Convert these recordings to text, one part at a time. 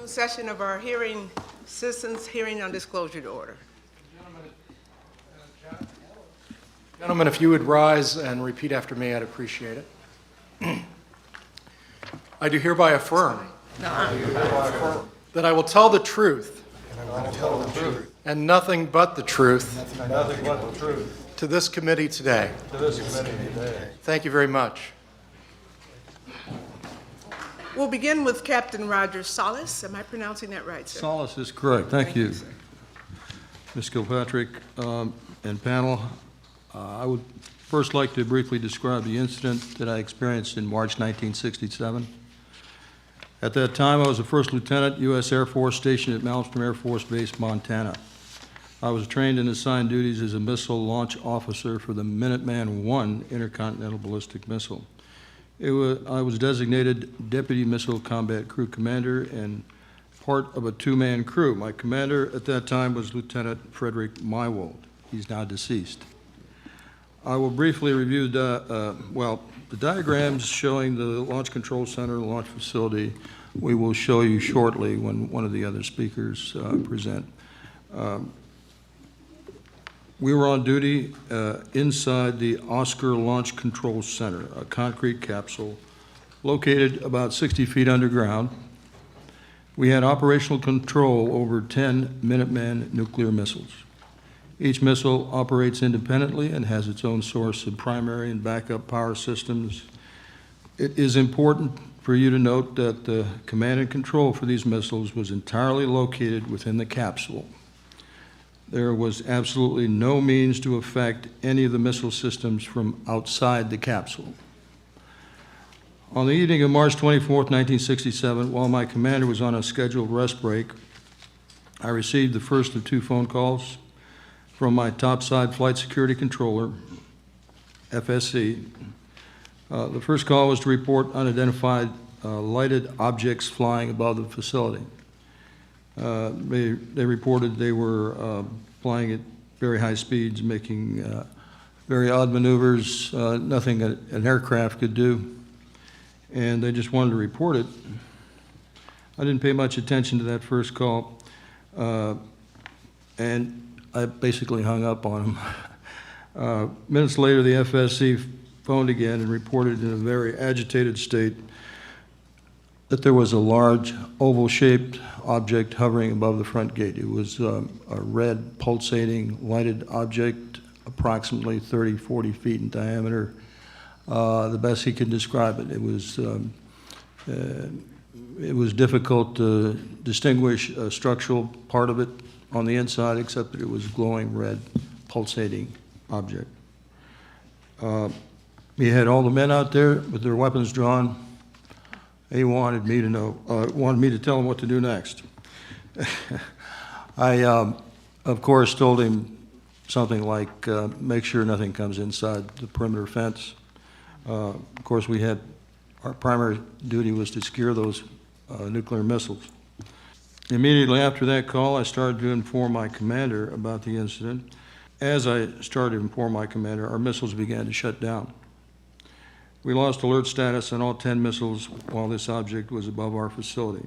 Session of our citizens hearing on disclosure order. Gentlemen, if you would rise and repeat after me, I'd appreciate it. I do hereby affirm that I will tell the truth and nothing but the truth to this committee today. Thank you very much. We'll begin with Captain Roger Solis. Am I pronouncing that right, sir? Solis is correct. Thank you. Sir. Ms. Kilpatrick and panel, I would first like to briefly describe the incident that I experienced in March 1967. At that time, I was a first lieutenant, U.S. Air Force, stationed at Malmstrom Air Force Base, Montana. I was trained and assigned duties as a missile launch officer for the Minuteman I intercontinental ballistic missile. I was designated Deputy Missile Combat Crew Commander and part of a two-man crew. My commander at that time was Lieutenant Frederick Mywold. He's now deceased. I will briefly review the diagrams showing the Launch Control Center, the launch facility. We will show you shortly when one of the other speakers present. We were on duty inside the Oscar Launch Control Center, a concrete capsule located about 60 feet underground. We had operational control over 10 Minuteman nuclear missiles. Each missile operates independently and has its own source of primary and backup power systems. It is important for you to note that the command and control for these missiles was entirely located within the capsule. There was absolutely no means to affect any of the missile systems from outside the capsule. On the evening of March 24th, 1967, while my commander was on a scheduled rest break, I received the first of two phone calls from my topside flight security controller, FSC. The first call was to report unidentified lighted objects flying above the facility. They reported they were flying at very high speeds, making very odd maneuvers, nothing an aircraft could do, and they just wanted to report it. I didn't pay much attention to that first call, and I basically hung up on them. Minutes later, the FSC phoned again and reported in a very agitated state that there was a large oval-shaped object hovering above the front gate. It was a red, pulsating, lighted object, approximately 30, 40 feet in diameter. The best he could describe it. It was difficult to distinguish a structural part of it on the inside, except that it was glowing red, pulsating object. He had all the men out there with their weapons drawn. He wanted me to tell him what to do next. I, of course, told him something like, make sure nothing comes inside the perimeter fence. Of course, our primary duty was to secure those nuclear missiles. Immediately after that call, I started to inform my commander about the incident. As I started to inform my commander, our missiles began to shut down. We lost alert status on all 10 missiles while this object was above our facility.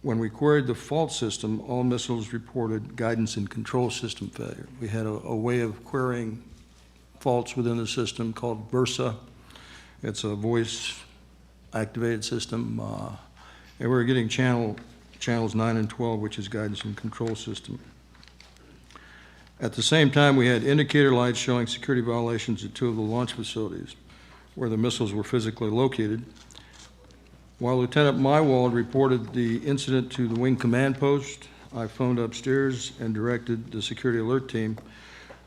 When we queried the fault system, all missiles reported guidance and control system failure. We had a way of querying faults within the system called VERSA. It's a voice-activated system, and we were getting channels 9 and 12, which is guidance and control system. At the same time, we had indicator lights showing security violations at two of the launch facilities where the missiles were physically located. While Lieutenant Mywold reported the incident to the wing command post, I phoned upstairs and directed the security alert team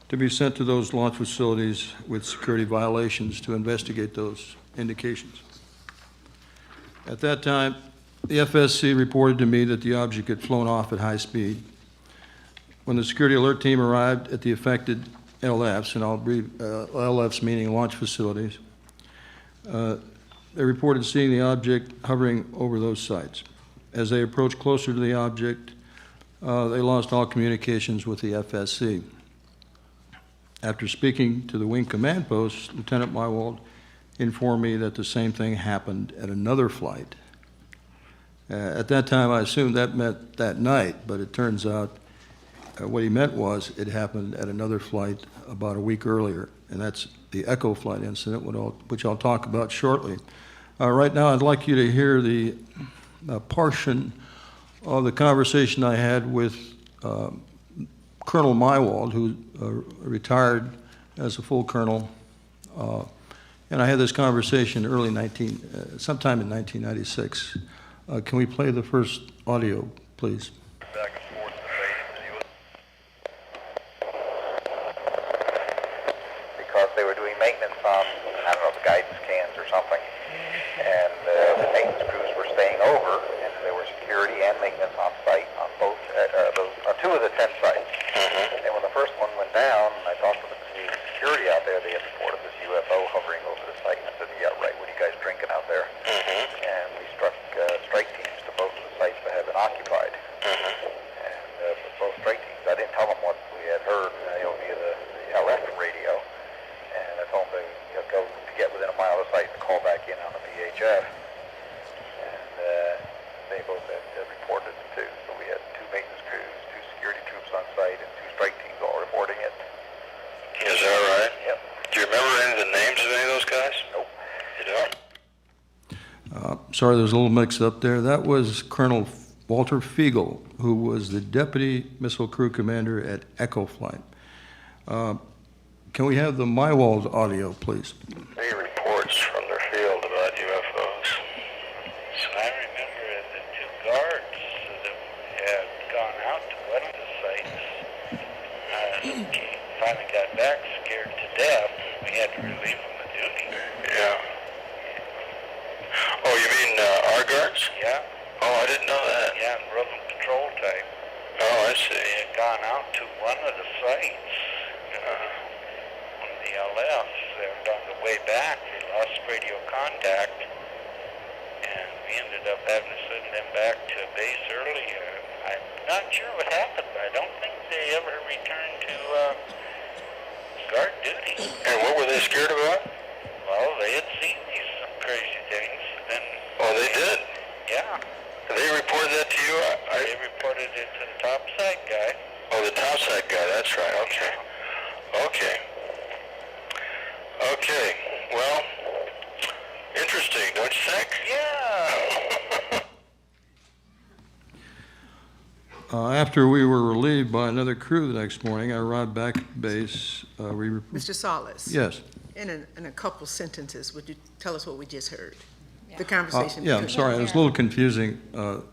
to be sent to those launch facilities with security violations to investigate those indications. At that time, the FSC reported to me that the object had flown off at high speed. When the security alert team arrived at the affected LFs, and I'll brief LFs meaning launch facilities, they reported seeing the object hovering over those sites. As they approached closer to the object, they lost all communications with the FSC. After speaking to the wing command post, Lieutenant Mywold informed me that the same thing happened at another flight. At that time, I assumed that meant that night, but it turns out what he meant was it happened at another flight about a week earlier, and that's the Echo flight incident, which I'll talk about shortly. Right now, I'd like you to hear the portion of the conversation I had with Colonel Mywald, who retired as a full colonel, and I had this conversation sometime in 1996. Can we play the first audio, please? Back and forth to base because they were doing maintenance on, I don't know, the guidance cans or something, and the maintenance crews were staying over, and there was security and maintenance on site on both, on 2 of the 10 sites. And when the first one went down, I talked to the security out there. They had reported this UFO hovering over the site, and I said, "Yeah, right. What are you guys drinking out there?" And we struck strike teams to both of the sites that had been occupied. And both strike teams, I didn't tell them what we had heard via the LF radio, and I told them to go to get within a mile of the site and call back in on the VHF. And they both had reported it too. So we had 2 maintenance crews, 2 security troops on site, and 2 strike teams all reporting it. Is that right? Yep. Do you remember any of the names of any of those guys? Nope. You don't? Sorry, there's a little mix-up there. That was Colonel Walter Fiegel, who was the Deputy Missile Crew Commander at Echo Flight. Can we have the Mywald audio, please? Any reports from their field about UFOs? So I remember the 2 guards that had gone out to one of the sites finally got back scared to death. We had to relieve them of duty. Yeah. Oh, you mean our guards? Yeah, Oh, I didn't know that. yeah, and roving patrol type. Oh, I see. They had gone out to one of the sites, one of the LFs, and on the way back they lost radio contact, and we ended up having to send them back to base earlier. I'm not sure what happened. I don't think they ever returned to guard duty. And what were they scared about? Well, they had seen these crazy things. Then Oh, they did? yeah, They reported that to you? they reported it to the top side guy. Oh, the topside guy, that's right. Okay. Okay. Okay. Well, interesting, don't you think? Yeah. After we were relieved by another crew the next morning, I arrived back at base. Mr. Salas? Yes. In a couple sentences, would you tell us what we just heard? The conversation. Yeah, I'm sorry, it was a little confusing. The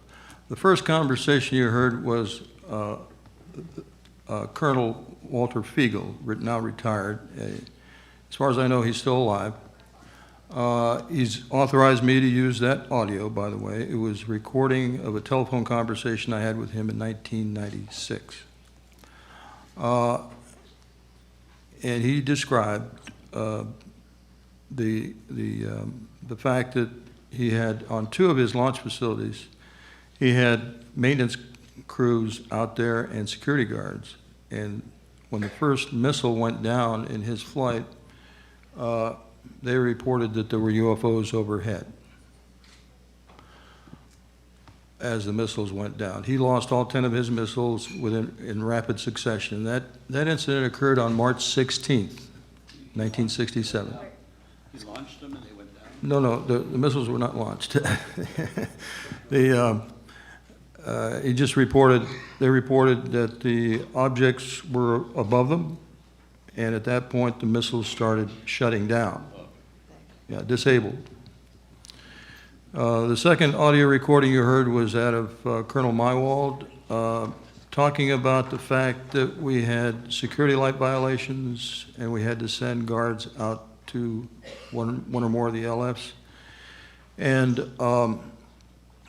first conversation you heard was Colonel Walter Fiegel, now retired. As far as I know, he's still alive. He's authorized me to use that audio, by the way. It was a recording of a telephone conversation I had with him in 1996. And he described the fact that he had, on 2 of his launch facilities, he had maintenance crews out there and security guards. And when the first missile went down in his flight, they reported that there were UFOs overhead as the missiles went down. He lost all 10 of his missiles in rapid succession. That incident occurred on March 16th, 1967. He launched them and they went down? No, the missiles were not launched. He just reported, they reported that the objects were above them, and at that point, the missiles started shutting down. Yeah, disabled. The second audio recording you heard was that of Colonel Mywald, talking about the fact that we had security light violations and we had to send guards out to one or more of the LFs. And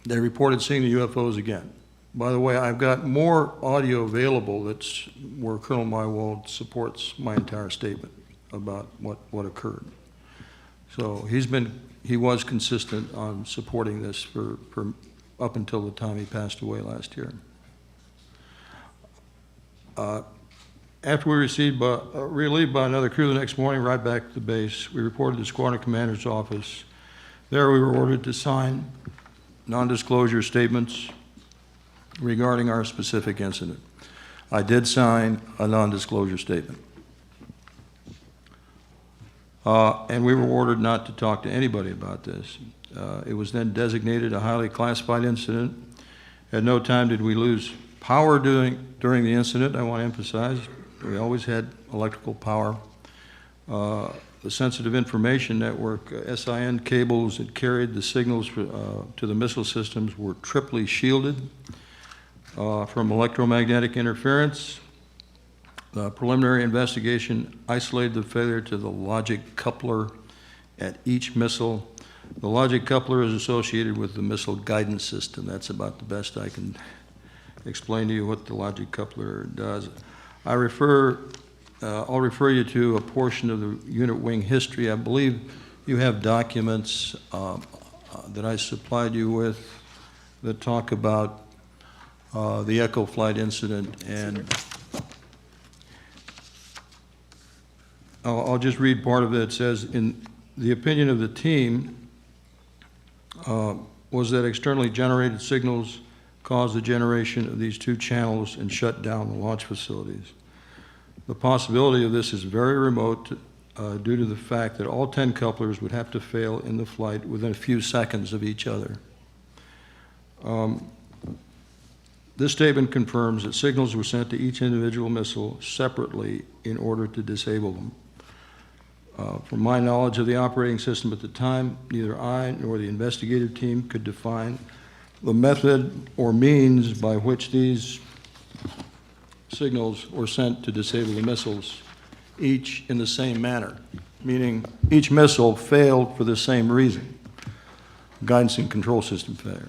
they reported seeing the UFOs again. By the way, I've got more audio available that's where Colonel Mywald supports my entire statement about what occurred. So he was consistent on supporting this for up until the time he passed away last year. After we received relieved by another crew the next morning, right back to the base, we reported to the squadron commander's office. There we were ordered to sign non-disclosure statements regarding our specific incident. I did sign a non-disclosure statement. And we were ordered not to talk to anybody about this. It was then designated a highly classified incident. At no time did we lose power during the incident. I want to emphasize, we always had electrical power. The sensitive information network, SIN cables that carried the signals to the missile systems were triply shielded from electromagnetic interference. The preliminary investigation isolated the failure to the logic coupler at each missile. The logic coupler is associated with the missile guidance system. That's about the best I can explain to you what the logic coupler does. I'll refer you to a portion of the unit wing history. I believe you have documents that I supplied you with that talk about the Echo flight incident, and I'll just read part of it. It says, in the opinion of the team, was that externally generated signals caused the generation of these two channels and shut down the launch facilities. The possibility of this is very remote due to the fact that all 10 couplers would have to fail in the flight within a few seconds of each other. This statement confirms that signals were sent to each individual missile separately in order to disable them. From my knowledge of the operating system at the time, neither I nor the investigative team could define the method or means by which these signals were sent to disable the missiles, each in the same manner, meaning each missile failed for the same reason, guidance and control system failure.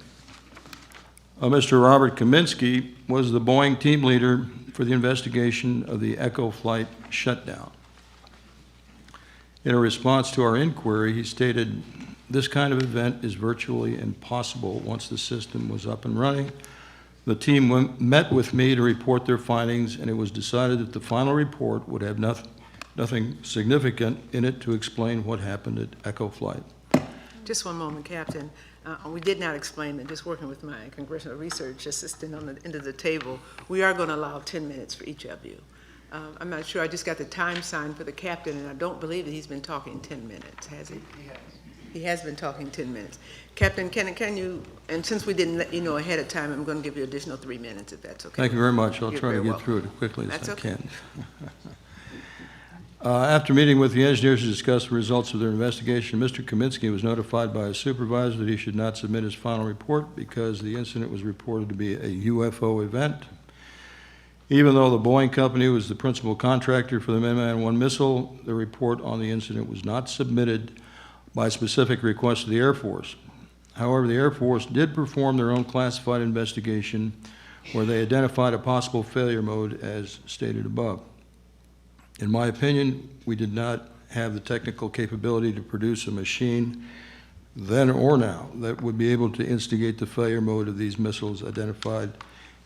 Mr. Robert Kaminsky was the Boeing team leader for the investigation of the Echo flight shutdown. In a response to our inquiry, he stated, "This kind of event is virtually impossible once the system was up and running. The team met with me to report their findings, and it was decided that the final report would have nothing significant in it to explain what happened at Echo flight." Just one moment, Captain. We did not explain it, just working with my congressional research assistant on the end of the table. We are going to allow 10 minutes for each of you. I'm not sure, I just got the time sign for the captain, and I don't believe that he's been talking 10 minutes, has he? He has been talking 10 minutes. Captain, can you, and since we didn't let you know ahead of time, I'm going to give you additional 3 minutes, if that's okay. Thank you very much. I'll You're try to very get welcome. through it as quickly as That's I okay. can. After meeting with the engineers to discuss the results of their investigation, Mr. Kaminsky was notified by his supervisor that he should not submit his final report because the incident was reported to be a UFO event. Even though the Boeing company was the principal contractor for the Minuteman I missile, the report on the incident was not submitted by specific request of the Air Force. However, the Air Force did perform their own classified investigation where they identified a possible failure mode as stated above. In my opinion, we did not have the technical capability to produce a machine then or now that would be able to instigate the failure mode of these missiles identified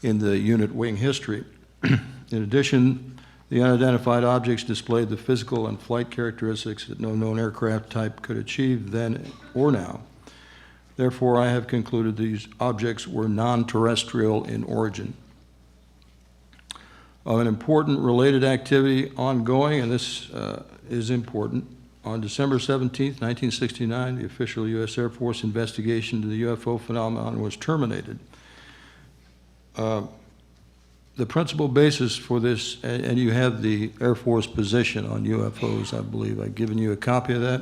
in the unit wing history. In addition, the unidentified objects displayed the physical and flight characteristics that no known aircraft type could achieve then or now. Therefore, I have concluded these objects were non-terrestrial in origin. An important related activity ongoing, and this is important, on December 17th, 1969, the official U.S. Air Force investigation into the UFO phenomenon was terminated. The principal basis for this, and you have the Air Force position on UFOs, I believe. I've given you a copy of that.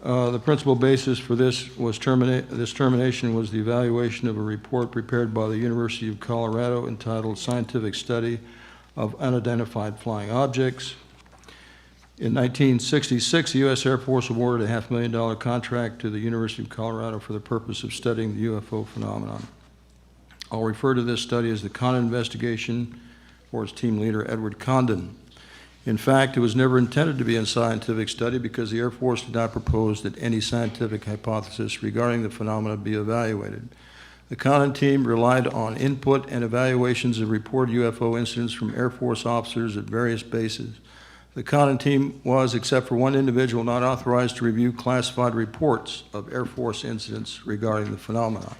The principal basis for this termination was the evaluation of a report prepared by the University of Colorado entitled Scientific Study of Unidentified Flying Objects. In 1966, the U.S. Air Force awarded a $500,000 contract to the University of Colorado for the purpose of studying the UFO phenomenon. I'll refer to this study as the Condon investigation, for its team leader, Edward Condon. In fact, it was never intended to be a scientific study because the Air Force did not propose that any scientific hypothesis regarding the phenomena be evaluated. The Condon team relied on input and evaluations of reported UFO incidents from Air Force officers at various bases. The Condon team was, except for one individual, not authorized to review classified reports of Air Force incidents regarding the phenomenon.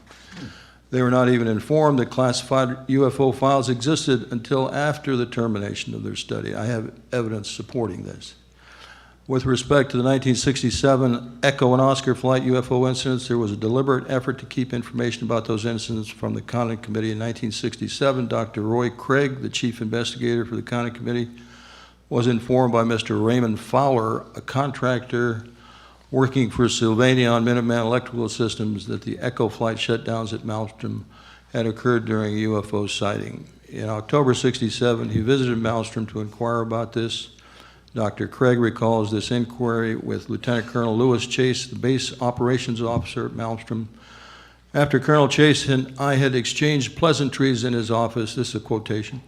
They were not even informed that classified UFO files existed until after the termination of their study. I have evidence supporting this. With respect to the 1967 Echo and Oscar flight UFO incidents, there was a deliberate effort to keep information about those incidents from the Condon Committee. In 1967, Dr. Roy Craig, the chief investigator for the Condon Committee, was informed by Mr. Raymond Fowler, a contractor working for Sylvania on Minuteman Electrical Systems, that the Echo flight shutdowns at Maelstrom had occurred during a UFO sighting. In October '67, he visited Maelstrom to inquire about this. Dr. Craig recalls this inquiry with Lieutenant Colonel Lewis Chase, the base operations officer at Maelstrom. After Colonel Chase and I had exchanged pleasantries in his office, this is a quotation,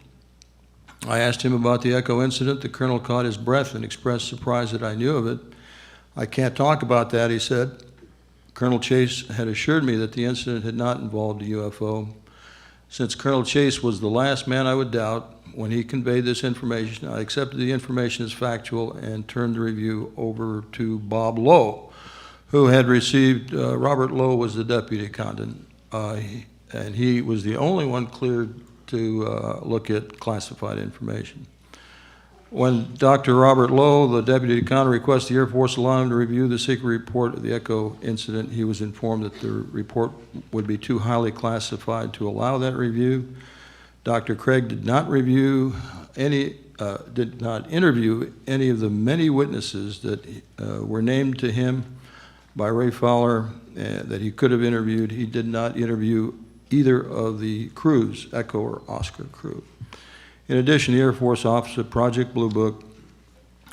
I asked him about the Echo incident. The colonel caught his breath and expressed surprise that I knew of it. I can't talk about that, he said. Colonel Chase had assured me that the incident had not involved a UFO. Since Colonel Chase was the last man I would doubt, when he conveyed this information, I accepted the information as factual and turned the review over to Bob Lowe, who had received, Robert Lowe was the deputy condon, and he was the only one cleared to look at classified information. When Dr. Robert Lowe, the deputy condon, requested the Air Force allow him to review the secret report of the Echo incident, he was informed that the report would be too highly classified to allow that review. Dr. Craig did not interview any of the many witnesses that were named to him by Ray Fowler that he could have interviewed. He did not interview either of the crews, Echo or Oscar crew. In addition, the Air Force Office of Project Blue Book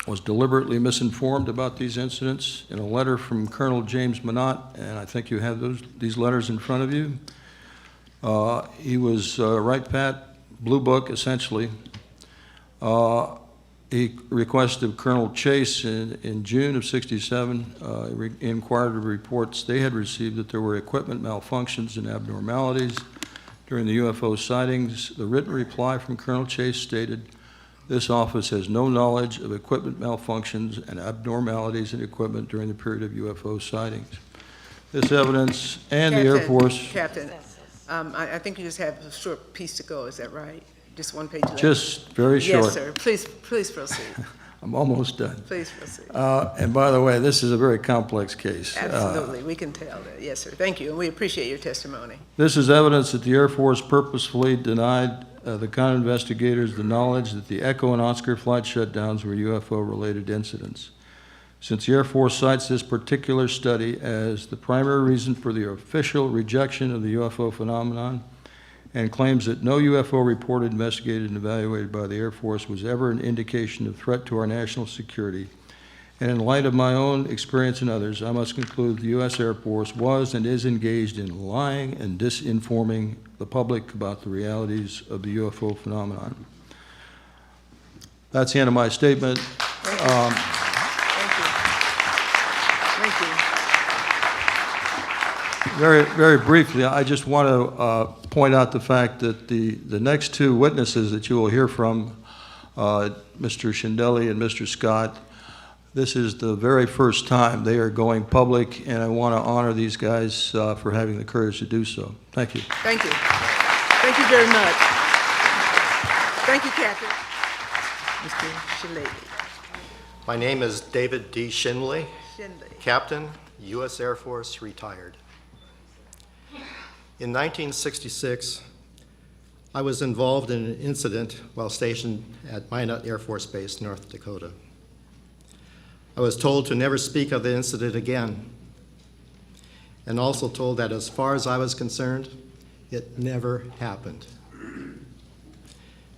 was deliberately misinformed about these incidents. In a letter from Colonel James Minot, and I think you have these letters in front of you, he was right pat, Blue Book essentially. He requested of Colonel Chase in June of '67, inquired of reports they had received that there were equipment malfunctions and abnormalities during the UFO sightings. The written reply from Colonel Chase stated, this office has no knowledge of equipment malfunctions and abnormalities in equipment during the period of UFO sightings. This evidence and the Air Force... Captain, I think you just have a short piece to go, is that right? Just one page left? Just very short. Yes, sir. Please proceed. I'm almost done. Please proceed. And by the way, this is a very complex case. Absolutely, we can tell that. Yes, sir. Thank you, and we appreciate your testimony. This is evidence that the Air Force purposefully denied the Condon investigators the knowledge that the Echo and Oscar flight shutdowns were UFO-related incidents. Since the Air Force cites this particular study as the primary reason for the official rejection of the UFO phenomenon, and claims that no UFO reported, investigated, and evaluated by the Air Force was ever an indication of threat to our national security. And in light of my own experience and others, I must conclude the U.S. Air Force was and is engaged in lying and disinforming the public about the realities of the UFO phenomenon. That's the end of my statement. Thank you. Thank you. Very briefly, I just want to point out the fact that the next two witnesses that you will hear from, Mr. Schindelli and Mr. Scott, this is the very first time they are going public, and I want to honor these guys for having the courage to do so. Thank you. Thank you. Thank you very much. Thank you, Captain. Mr. Shillelagh. My name is David D. Shinley, Shindley. Captain, U.S. Air Force, retired. In 1966, I was involved in an incident while stationed at Minot Air Force Base, North Dakota. I was told to never speak of the incident again, and also told that as far as I was concerned, it never happened.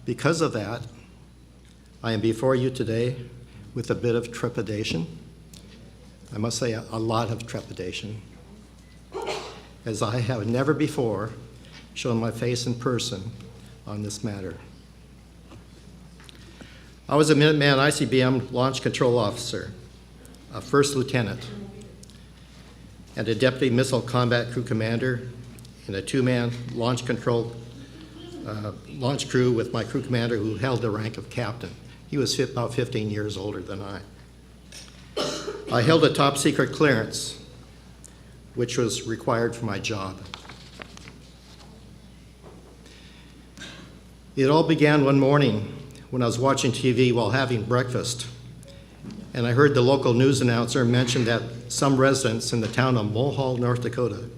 Because of that, I am before you today with a bit of trepidation. I must say a lot of trepidation, as I have never before shown my face in person on this matter. I was a Minuteman ICBM launch control officer, a first lieutenant, and a deputy missile combat crew commander in a two-man launch crew with my crew commander who held the rank of captain. He was about 15 years older than I. I held a top secret clearance, which was required for my job. It all began one morning when I was watching TV while having breakfast, and I heard the local news announcer mention that some residents in the town of Mulhall, North Dakota,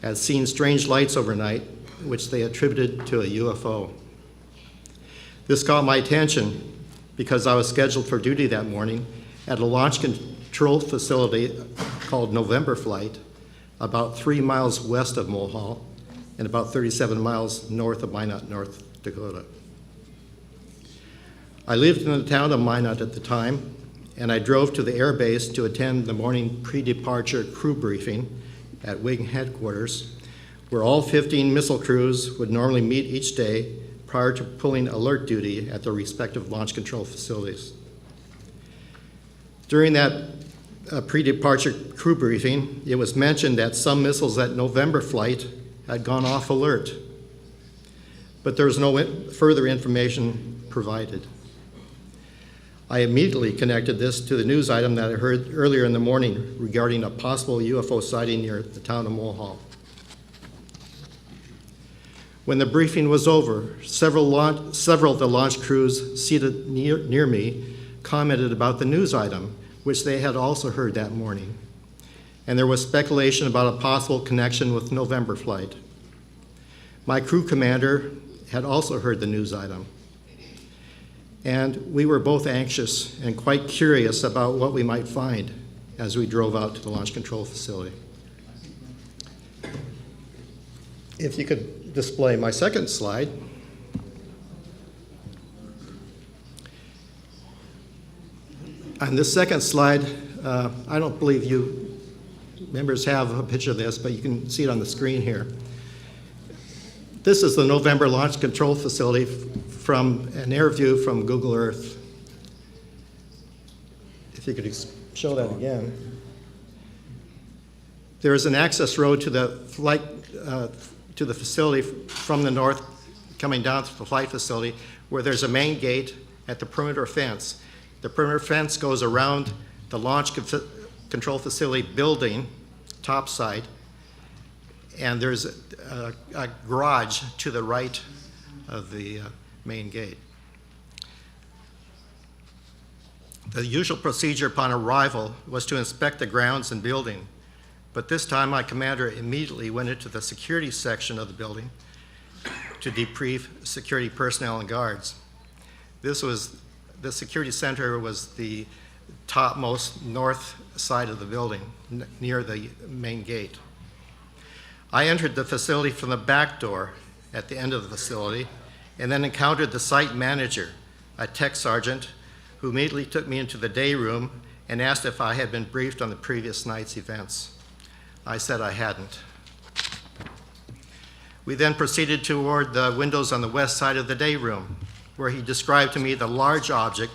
had seen strange lights overnight, which they attributed to a UFO. This caught my attention because I was scheduled for duty that morning at a launch control facility called November Flight, about 3 miles west of Mulhall and about 37 miles north of Minot, North Dakota. I lived in the town of Minot at the time, and I drove to the air base to attend the morning pre-departure crew briefing at Wing headquarters, where all 15 missile crews would normally meet each day prior to pulling alert duty at their respective launch control facilities. During that pre-departure crew briefing, it was mentioned that some missiles at November Flight had gone off alert, but there was no further information provided. I immediately connected this to the news item that I heard earlier in the morning regarding a possible UFO sighting near the town of Mulhall. When the briefing was over, several of the launch crews seated near me commented about the news item, which they had also heard that morning. And there was speculation about a possible connection with November Flight. My crew commander had also heard the news item. And we were both anxious and quite curious about what we might find as we drove out to the launch control facility. If you could display my second slide. On this second slide, I don't believe you members have a picture of this, but you can see it on the screen here. This is the November Launch Control Facility from an air view from Google Earth. If you could show that again. There is an access road to the flight to the facility from the north, coming down to the flight facility, where there's a main gate at the perimeter fence. The perimeter fence goes around the launch control facility building, top side, and there's a garage to the right of the main gate. The usual procedure upon arrival was to inspect the grounds and building, but this time my commander immediately went into the security section of the building to debrief security personnel and guards. The security center was the topmost north side of the building, near the main gate. I entered the facility from the back door at the end of the facility, and then encountered the site manager, a tech sergeant, who immediately took me into the day room and asked if I had been briefed on the previous night's events. I said I hadn't. We then proceeded toward the windows on the west side of the day room, where he described to me the large object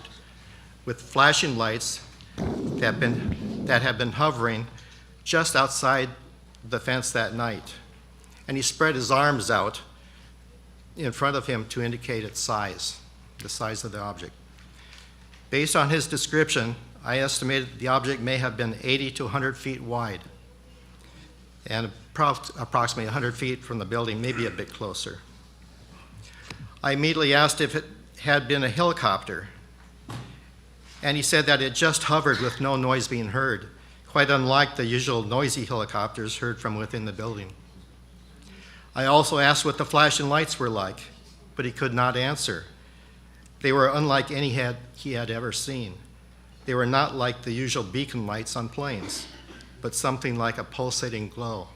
with flashing lights that had been hovering just outside the fence that night. And he spread his arms out in front of him to indicate its size, the size of the object. Based on his description, I estimated the object may have been 80 to 100 feet wide, and approximately 100 feet from the building, maybe a bit closer. I immediately asked if it had been a helicopter, and he said that it just hovered with no noise being heard, quite unlike the usual noisy helicopters heard from within the building. I also asked what the flashing lights were like, but he could not answer. They were unlike any he had ever seen. They were not like the usual beacon lights on planes, but something like a pulsating glow.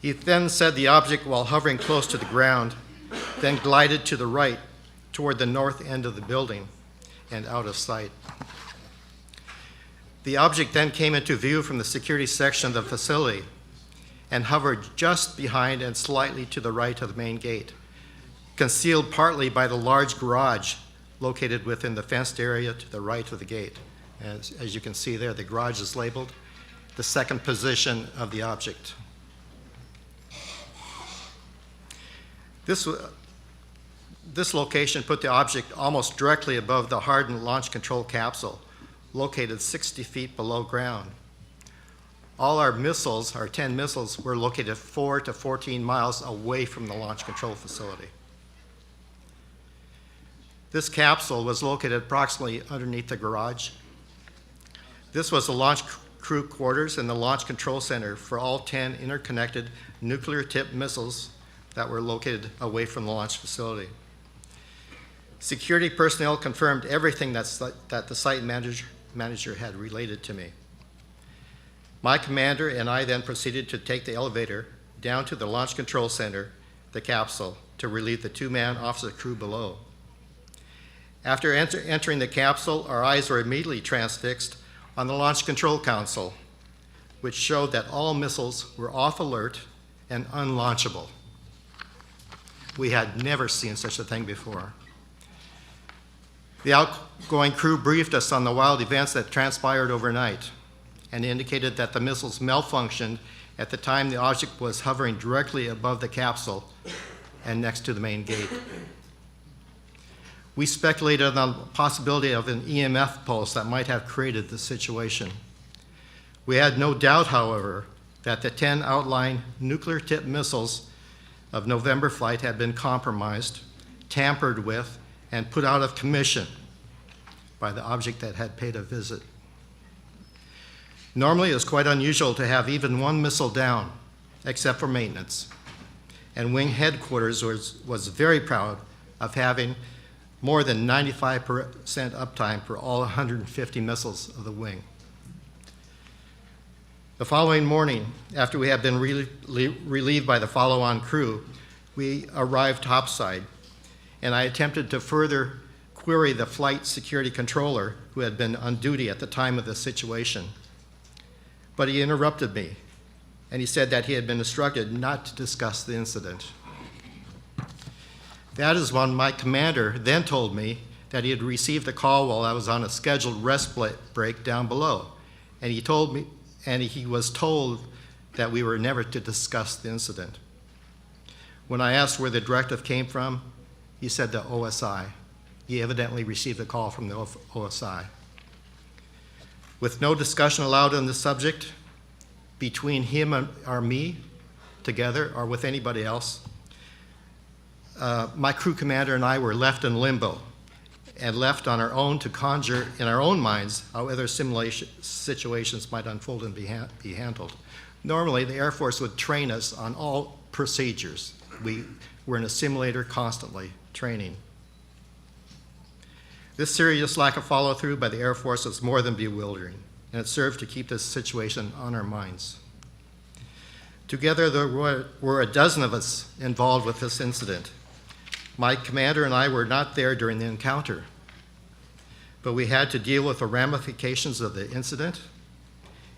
He then said the object, while hovering close to the ground, then glided to the right toward the north end of the building and out of sight. The object then came into view from the security section of the facility and hovered just behind and slightly to the right of the main gate, concealed partly by the large garage located within the fenced area to the right of the gate. As you can see there, the garage is labeled the second position of the object. This location put the object almost directly above the hardened launch control capsule, located 60 feet below ground. All our missiles, our 10 missiles, were located 4 to 14 miles away from the launch control facility. This capsule was located approximately underneath the garage. This was the launch crew quarters and the launch control center for all 10 interconnected nuclear-tipped missiles that were located away from the launch facility. Security personnel confirmed everything that the site manager had related to me. My commander and I then proceeded to take the elevator down to the launch control center, the capsule, to relieve the two-man officer crew below. After entering the capsule, our eyes were immediately transfixed on the launch control console, which showed that all missiles were off alert and unlaunchable. We had never seen such a thing before. The outgoing crew briefed us on the wild events that transpired overnight and indicated that the missiles malfunctioned at the time the object was hovering directly above the capsule and next to the main gate. We speculated on the possibility of an EMF pulse that might have created the situation. We had no doubt, however, that the 10 outlying nuclear-tipped missiles of November flight had been compromised, tampered with, and put out of commission by the object that had paid a visit. Normally, it was quite unusual to have even one missile down, except for maintenance. And Wing Headquarters was very proud of having more than 95% uptime for all 150 missiles of the wing. The following morning, after we had been relieved by the follow-on crew, we arrived topside, and I attempted to further query the flight security controller who had been on duty at the time of the situation. But he interrupted me, and he said that he had been instructed not to discuss the incident. That is when my commander then told me that he had received a call while I was on a scheduled rest break down below, and he was told that we were never to discuss the incident. When I asked where the directive came from, he said the OSI. He evidently received a call from the OSI. With no discussion allowed on the subject between him or me together or with anybody else, my crew commander and I were left in limbo and left on our own to conjure in our own minds how other situations might unfold and be handled. Normally, the Air Force would train us on all procedures. We were in a simulator constantly training. This serious lack of follow-through by the Air Force was more than bewildering, and it served to keep this situation on our minds. Together, there were a dozen of us involved with this incident. My commander and I were not there during the encounter, but we had to deal with the ramifications of the incident,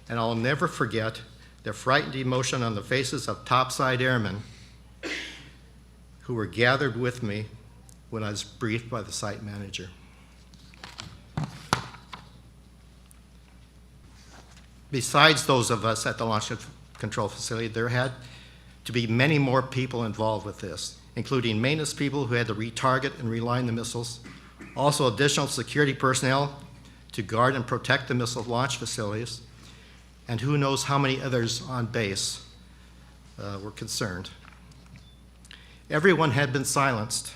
and I'll never forget the frightened emotion on the faces of topside airmen who were gathered with me when I was briefed by the site manager. Besides those of us at the launch control facility, there had to be many more people involved with this, including maintenance people who had to retarget and reline the missiles, also additional security personnel to guard and protect the missile launch facilities, and who knows how many others on base were concerned. Everyone had been silenced.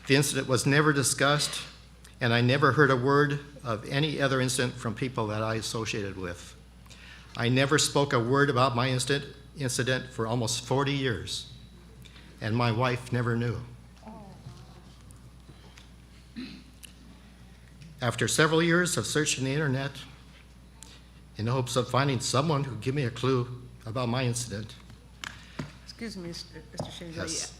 The incident was never discussed, and I never heard a word of any other incident from people that I associated with. I never spoke a word about my incident for almost 40 years, and my wife never knew. After several years of searching the internet in hopes of finding someone who would give me a clue about my incident. Excuse me, Mr. Shames. Yes.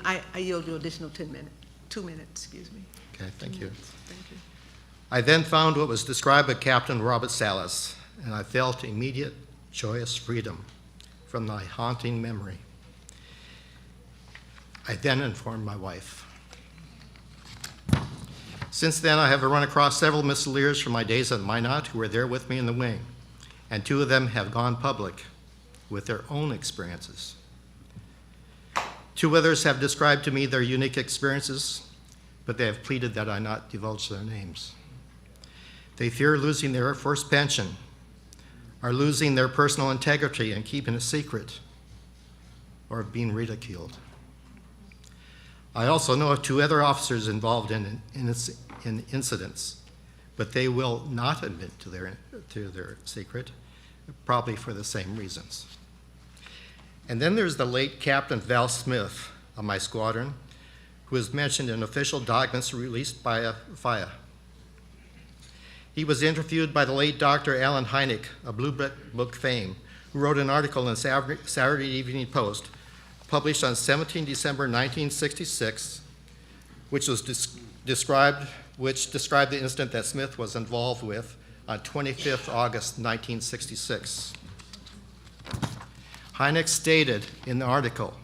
I yield you additional 2 minutes, excuse me. Okay, thank you. Thank you. I then found what was described by Captain Robert Salas, and I felt immediate, joyous freedom from my haunting memory. I then informed my wife. Since then, I have run across several missileers from my days at Minot who were there with me in the wing, and 2 of them have gone public with their own experiences. Two others have described to me their unique experiences, but they have pleaded that I not divulge their names. They fear losing their Air Force pension, are losing their personal integrity and keeping a secret, or being ridiculed. I also know of two other officers involved in incidents, but they will not admit to their secret, probably for the same reasons. And then there's the late Captain Val Smith of my squadron, who is mentioned in official documents released by FIA. He was interviewed by the late Dr. Alan Hynek of Blue Book fame, who wrote an article in the Saturday Evening Post, published on 17 December 1966, which described the incident that Smith was involved with on 25th August 1966. Hynek stated in the article,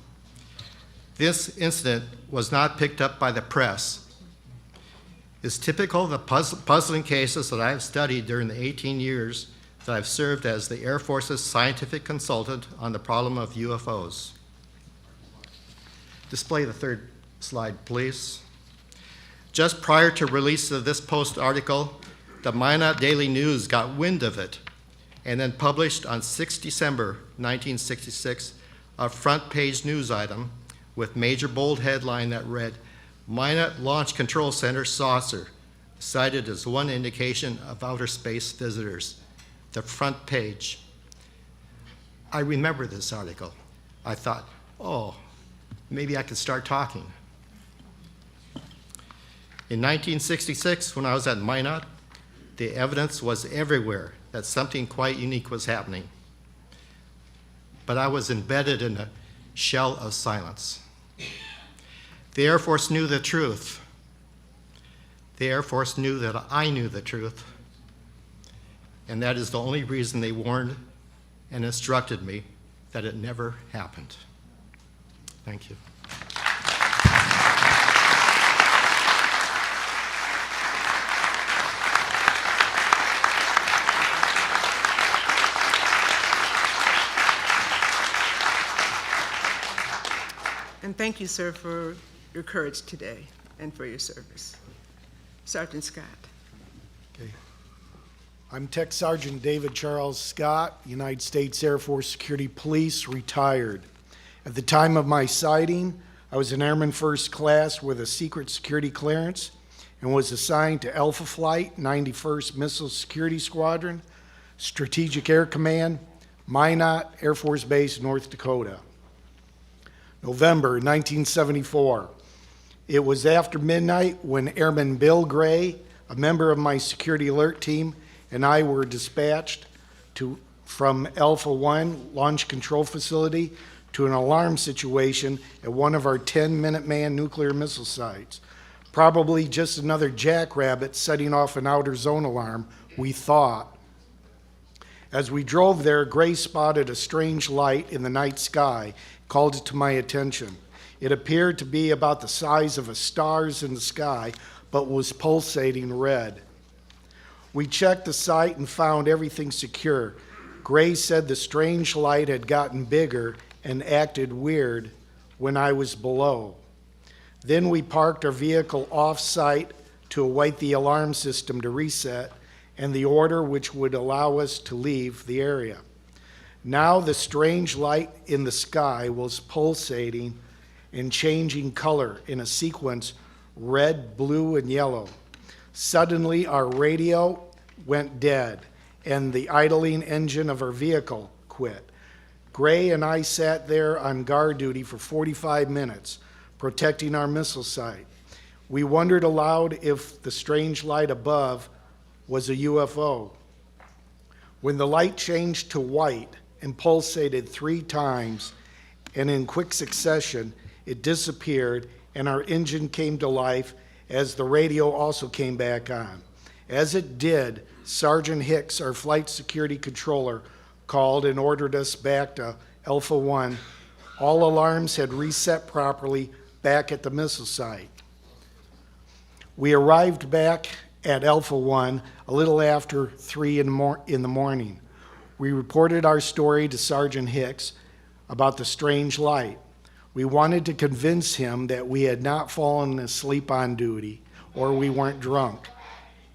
"This incident was not picked up by the press. It's typical of the puzzling cases that I have studied during the 18 years that I've served as the Air Force's scientific consultant on the problem of UFOs." Display the third slide, please. Just prior to release of this Post article, the Minot Daily News got wind of it and then published on 6 December 1966 a front page news item with major bold headline that read, "Minot Launch Control Center saucer cited as one indication of outer space visitors." The front page. I remember this article. I thought, oh, maybe I could start talking. In 1966, when I was at Minot, the evidence was everywhere that something quite unique was happening. But I was embedded in a shell of silence. The Air Force knew the truth. The Air Force knew that I knew the truth. And that is the only reason they warned and instructed me that it never happened. Thank you. And thank you, sir, for your courage today and for your service. Sergeant Scott. Okay. I'm Tech Sergeant David Charles Scott, United States Air Force Security Police, retired. At the time of my sighting, I was an Airman First Class with a secret security clearance and was assigned to Alpha Flight, 91st Missile Security Squadron, Strategic Air Command, Minot Air Force Base, North Dakota. November 1974. It was after midnight when Airman Bill Gray, a member of my security alert team, and I were dispatched from Alpha 1 Launch Control Facility to an alarm situation at one of our 10 Minuteman nuclear missile sites. Probably just another jackrabbit setting off an outer zone alarm, we thought. As we drove there, Gray spotted a strange light in the night sky, called it to my attention. It appeared to be about the size of a stars in the sky, but was pulsating red. We checked the site and found everything secure. Gray said the strange light had gotten bigger and acted weird when I was below. Then we parked our vehicle off-site to await the alarm system to reset and the order which would allow us to leave the area. Now the strange light in the sky was pulsating and changing color in a sequence red, blue, and yellow. Suddenly our radio went dead and the idling engine of our vehicle quit. Gray and I sat there on guard duty for 45 minutes, protecting our missile site. We wondered aloud if the strange light above was a UFO. When the light changed to white and pulsated 3 times, and in quick succession, it disappeared and our engine came to life as the radio also came back on. As it did, Sergeant Hicks, our flight security controller, called and ordered us back to Alpha 1. All alarms had reset properly back at the missile site. We arrived back at Alpha 1 a little after 3 in the morning. We reported our story to Sergeant Hicks about the strange light. We wanted to convince him that we had not fallen asleep on duty or we weren't drunk.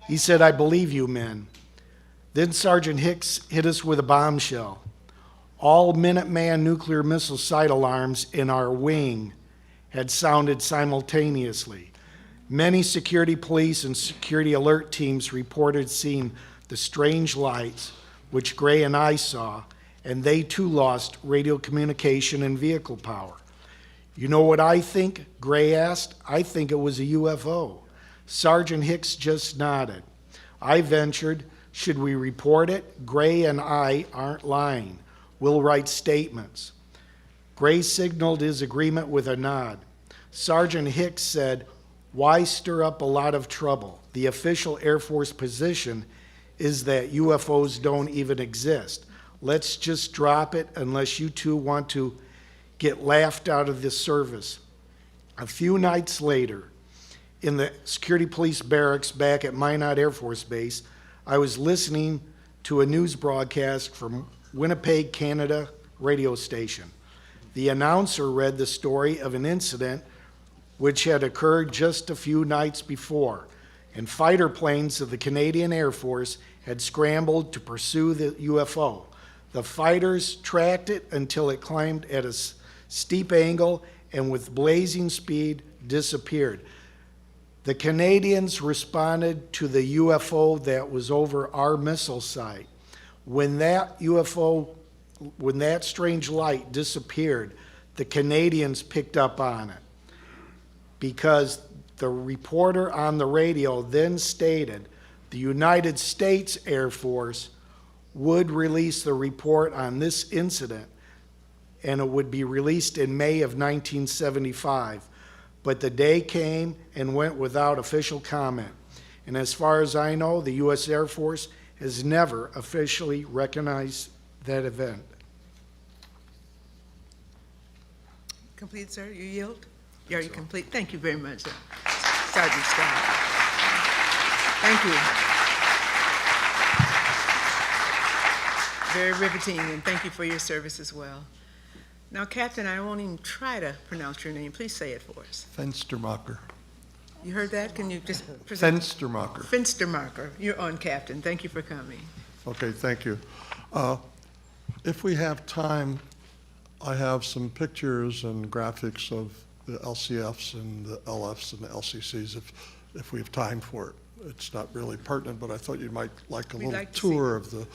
He said, "I believe you men." Then Sergeant Hicks hit us with a bombshell. All Minuteman nuclear missile site alarms in our wing had sounded simultaneously. Many security police and security alert teams reported seeing the strange lights, which Gray and I saw, and they too lost radio communication and vehicle power. "You know what I think?" Gray asked. "I think it was a UFO." Sergeant Hicks just nodded. I ventured, "Should we report it? Gray and I aren't lying. We'll write statements." Gray signaled his agreement with a nod. Sergeant Hicks said, "Why stir up a lot of trouble? The official Air Force position is that UFOs don't even exist. Let's just drop it unless you two want to get laughed out of this service." A few nights later, in the security police barracks back at Minot Air Force Base, I was listening to a news broadcast from Winnipeg, Canada radio station. The announcer read the story of an incident which had occurred just a few nights before, and fighter planes of the Canadian Air Force had scrambled to pursue the UFO. The fighters tracked it until it climbed at a steep angle and with blazing speed disappeared. The Canadians responded to the UFO that was over our missile site. When that strange light disappeared, the Canadians picked up on it because the reporter on the radio then stated the United States Air Force would release the report on this incident, and it would be released in May of 1975. But the day came and went without official comment. And as far as I know, the U.S. Air Force has never officially recognized that event. Complete, sir? You yield? Are you complete? Thank you very much, Sergeant Scott. Thank you. Very riveting, and thank you for your service as well. Now, Captain, I won't even try to pronounce your name. Please say it for us. Fenstermacher. You heard that? Can you just present? Fenstermacher. Fenstermacher. You're on, Captain. Thank you for coming. Okay, thank you. If we have time, I have some pictures and graphics of the LCFs and the LFs and the LCCs if we have time for it. It's not really pertinent, but I thought you might like a We'd little like to tour of the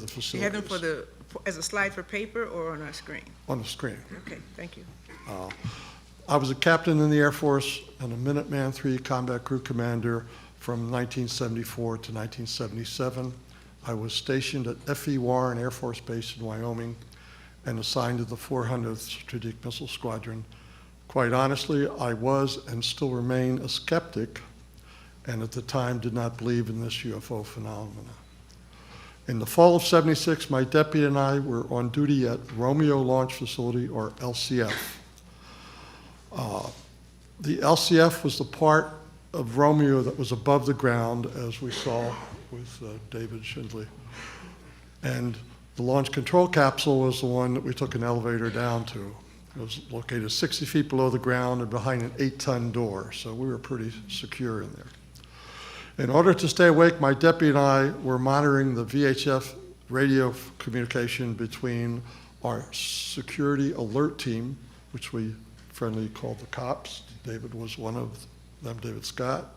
facilities. You have them as a slide for paper or on our screen? On the screen. Okay, thank you. I was a captain in the Air Force and a Minuteman III Combat Crew Commander from 1974 to 1977. I was stationed at F.E. Warren Air Force Base in Wyoming and assigned to the 400th Strategic Missile Squadron. Quite honestly, I was and still remain a skeptic, and at the time did not believe in this UFO phenomena. In the fall of '76, my deputy and I were on duty at Romeo Launch Facility, or LCF. The LCF was the part of Romeo that was above the ground, as we saw with David Schindley. And the launch control capsule was the one that we took an elevator down to. It was located 60 feet below the ground and behind an 8-ton door, so we were pretty secure in there. In order to stay awake, my deputy and I were monitoring the VHF radio communication between our security alert team, which we friendly called the cops. David was one of them, David Scott,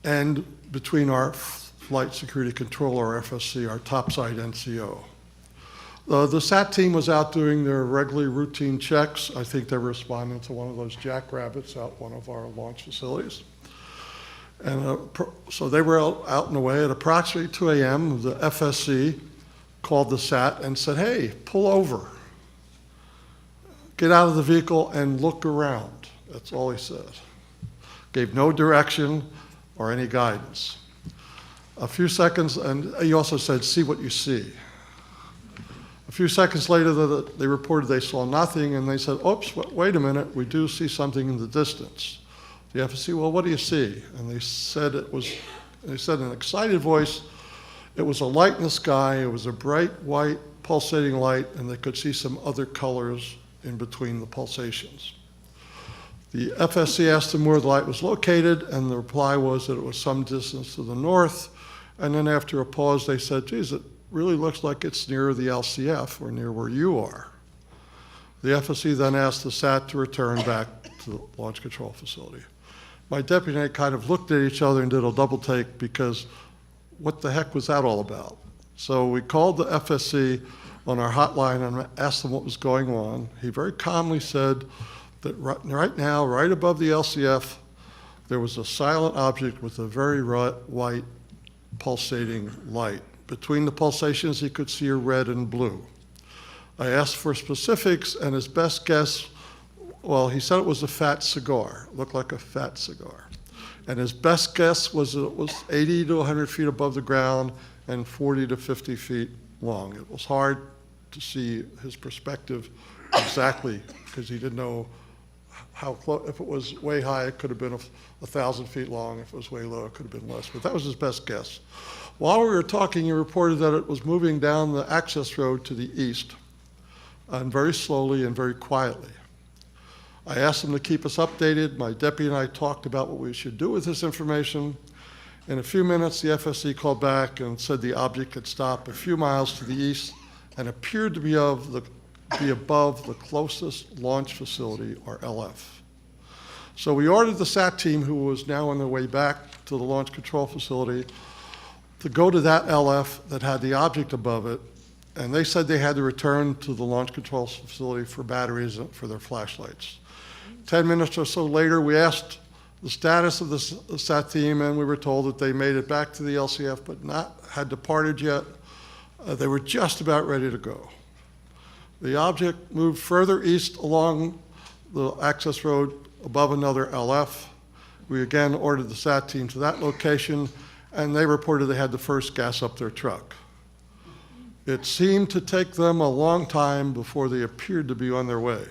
and between our flight security controller, FSC, our topside NCO. The SAT team was out doing their regularly routine checks. I think they were responding to one of those jackrabbits out one of our launch facilities. And so they were out and away. At approximately 2 a.m., the FSC called the SAT and said, "Hey, pull over. Get out of the vehicle and look around." That's all he said. Gave no direction or any guidance. A few seconds, and he also said, "See what you see." A few seconds later, they reported they saw nothing, and they said, "Oops, wait a minute, we do see something in the distance." The FSC, "Well, what do you see?" And they said in an excited voice, it was a light in the sky, it was a bright white pulsating light, and they could see some other colors in between the pulsations. The FSC asked them where the light was located, and the reply was that it was some distance to the north. And then after a pause, they said, geez, it really looks like it's near the LCF or near where you are. The FSC then asked the SAT to return back to the launch control facility. My deputy and I kind of looked at each other and did a double take because what the heck was that all about? So we called the FSC on our hotline and asked them what was going on. He very calmly said that right now, right above the LCF, there was a silent object with a very white pulsating light. Between the pulsations, he could see a red and blue. I asked for specifics, and his best guess, well, he said it was a fat cigar. It looked like a fat cigar. And his best guess was it was 80 to 100 feet above the ground and 40 to 50 feet long. It was hard to see his perspective exactly because he didn't know how close. If it was way high, it could have been 1,000 feet long. If it was way low, it could have been less. But that was his best guess. While we were talking, he reported that it was moving down the access road to the east, and very slowly and very quietly. I asked him to keep us updated. My deputy and I talked about what we should do with this information. In a few minutes, the FSC called back and said the object had stopped a few miles to the east and appeared to be above the closest launch facility, or LF. So we ordered the SAT team, who was now on their way back to the launch control facility, to go to that LF that had the object above it, and they said they had to return to the launch control facility for batteries and for their flashlights. 10 minutes or so later, we asked the status of the SAT team, and we were told that they made it back to the LCF, but had departed yet. They were just about ready to go. The object moved further east along the access road above another LF. We again ordered the SAT team to that location, and they reported they had to first gas up their truck. It seemed to take them a long time before they appeared to be on their way.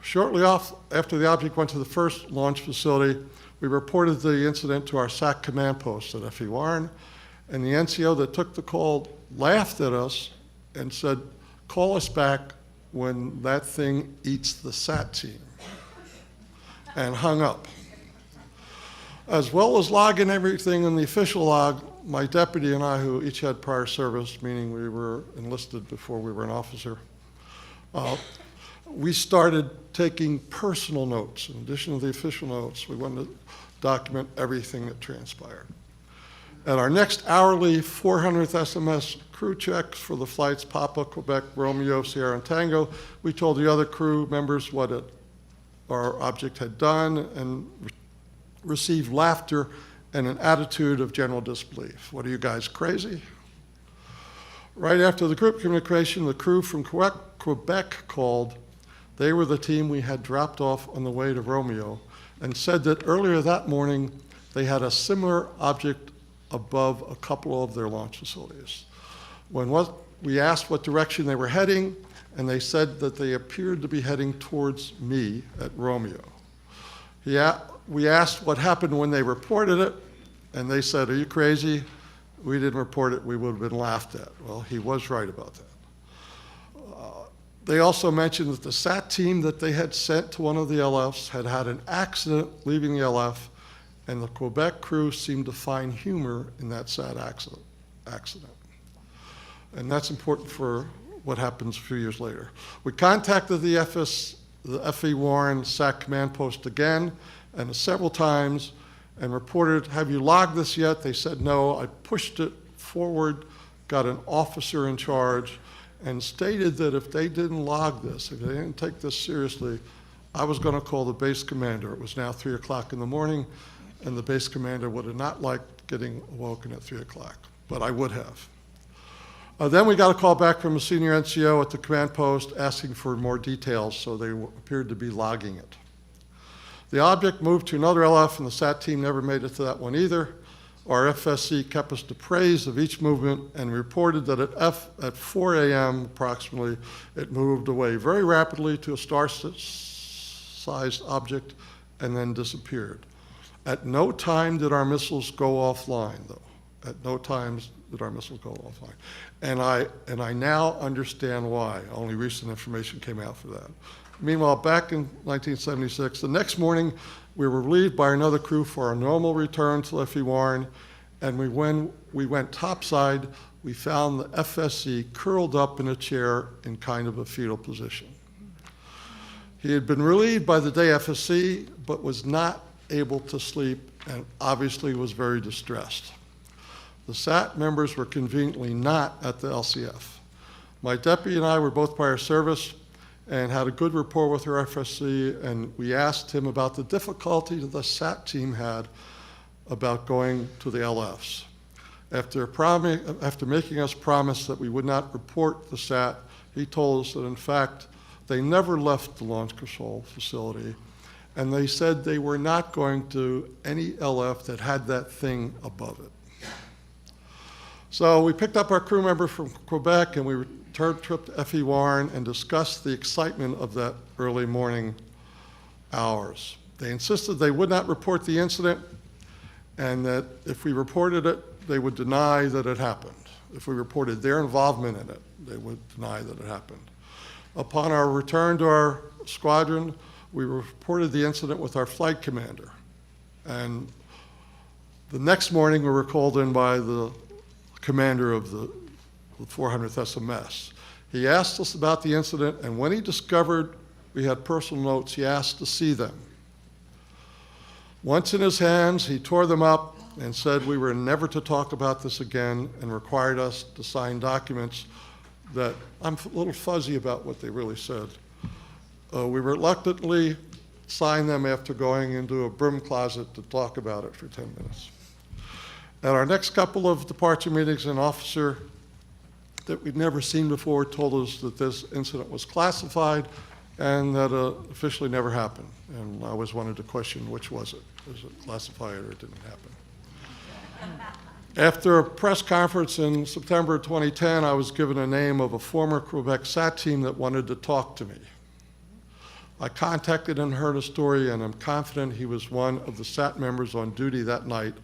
Shortly after the object went to the first launch facility, we reported the incident to our SAC command post at FE Warren, and the NCO that took the call laughed at us and said, call us back when that thing eats the SAT team, and hung up. As well as logging everything in the official log, my deputy and I, who each had prior service, meaning we were enlisted before we were an officer, we started taking personal notes. In addition to the official notes, we wanted to document everything that transpired. At our next hourly 400th SMS crew checks for the flights Papa, Quebec, Romeo, Sierra, and Tango, we told the other crew members what our object had done and received laughter and an attitude of general disbelief. What are you guys, crazy? Right after the group communication, the crew from Quebec called. They were the team we had dropped off on the way to Romeo and said that earlier that morning they had a similar object above a couple of their launch facilities. We asked what direction they were heading, and they said that they appeared to be heading towards me at Romeo. We asked what happened when they reported it, and they said, are you crazy? We didn't report it, we would have been laughed at. Well, he was right about that. They also mentioned that the SAT team that they had sent to one of the LFs had had an accident leaving the LF, and the Quebec crew seemed to find humor in that SAT accident. And that's important for what happens a few years later. We contacted the FE Warren SAC command post again, and several times, and reported, have you logged this yet? They said no. I pushed it forward, got an officer in charge, and stated that if they didn't log this, if they didn't take this seriously, I was going to call the base commander. It was now 3 o'clock in the morning, and the base commander would have not liked getting awoken at 3 o'clock, but I would have. Then we got a call back from a senior NCO at the command post asking for more details, so they appeared to be logging it. The object moved to another LF, and the SAT team never made it to that one either. Our FSC kept us appraised of each movement and reported that at 4 a.m. approximately, it moved away very rapidly to a star-sized object and then disappeared. At no time did our missiles go offline, though. At no times did our missiles go offline. And I now understand why. Only recent information came out for that. Meanwhile, back in 1976, the next morning, we were relieved by another crew for our normal return to F.E. Warren, and when we went topside, we found the FSC curled up in a chair in kind of a fetal position. He had been relieved by the day FSC, but was not able to sleep and obviously was very distressed. The SAT members were conveniently not at the LCF. My deputy and I were both prior service and had a good rapport with our FSC, and we asked him about the difficulty the SAT team had about going to the LFs. After making us promise that we would not report the SAT, he told us that in fact they never left the launch control facility, and they said they were not going to any LF that had that thing above it. So we picked up our crew member from Quebec and we returned trip to F.E. Warren and discussed the excitement of that early morning hours. They insisted they would not report the incident and that if we reported it, they would deny that it happened. If we reported their involvement in it, they would deny that it happened. Upon our return to our squadron, we reported the incident with our flight commander. And the next morning, we were called in by the commander of the 400th SMS. He asked us about the incident, and when he discovered we had personal notes, he asked to see them. Once in his hands, he tore them up and said we were never to talk about this again and required us to sign documents that I'm a little fuzzy about what they really said. We reluctantly signed them after going into a broom closet to talk about it for 10 minutes. At our next couple of departure meetings, an officer that we'd never seen before told us that this incident was classified and that officially never happened. And I always wanted to question which was it. Was it classified or it didn't happen? After a press conference in September 2010, I was given a name of a former Quebec SAT team that wanted to talk to me. I contacted and heard a story, and I'm confident he was one of the SAT members on duty that night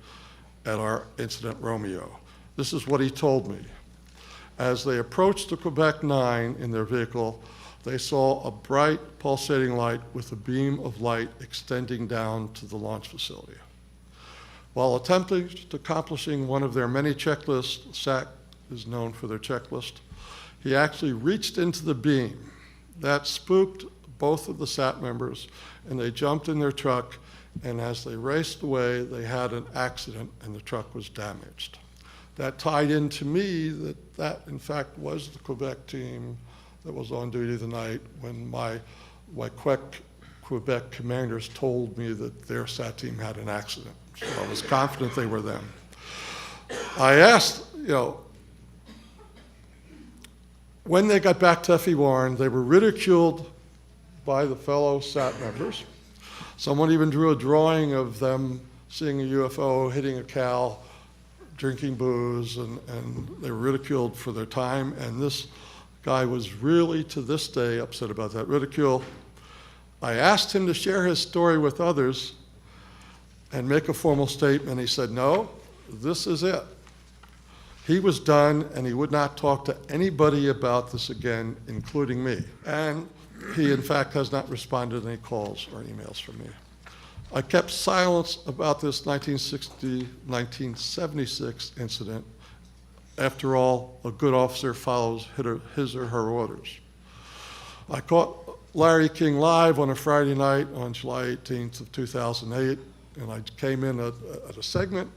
at our incident Romeo. This is what he told me. As they approached the Quebec 9 in their vehicle, they saw a bright pulsating light with a beam of light extending down to the launch facility. While attempting to accomplishing one of their many checklists, SAC is known for their checklist, he actually reached into the beam. That spooked both of the SAT members, and they jumped in their truck, and as they raced away, they had an accident and the truck was damaged. That tied into me that in fact was the Quebec team that was on duty the night when my Quebec commanders told me that their SAT team had an accident. So I was confident they were them. I asked, when they got back to F.E. Warren, they were ridiculed by the fellow SAT members. Someone even drew a drawing of them seeing a UFO, hitting a cow, drinking booze, and they were ridiculed for their time. And this guy was really, to this day, upset about that ridicule. I asked him to share his story with others and make a formal statement. He said, no, this is it. He was done, and he would not talk to anybody about this again, including me. And he, in fact, has not responded to any calls or emails from me. I kept silence about this 1976 incident. After all, a good officer follows his or her orders. I caught Larry King live on a Friday night on July 18th of 2008, and I came in at a segment,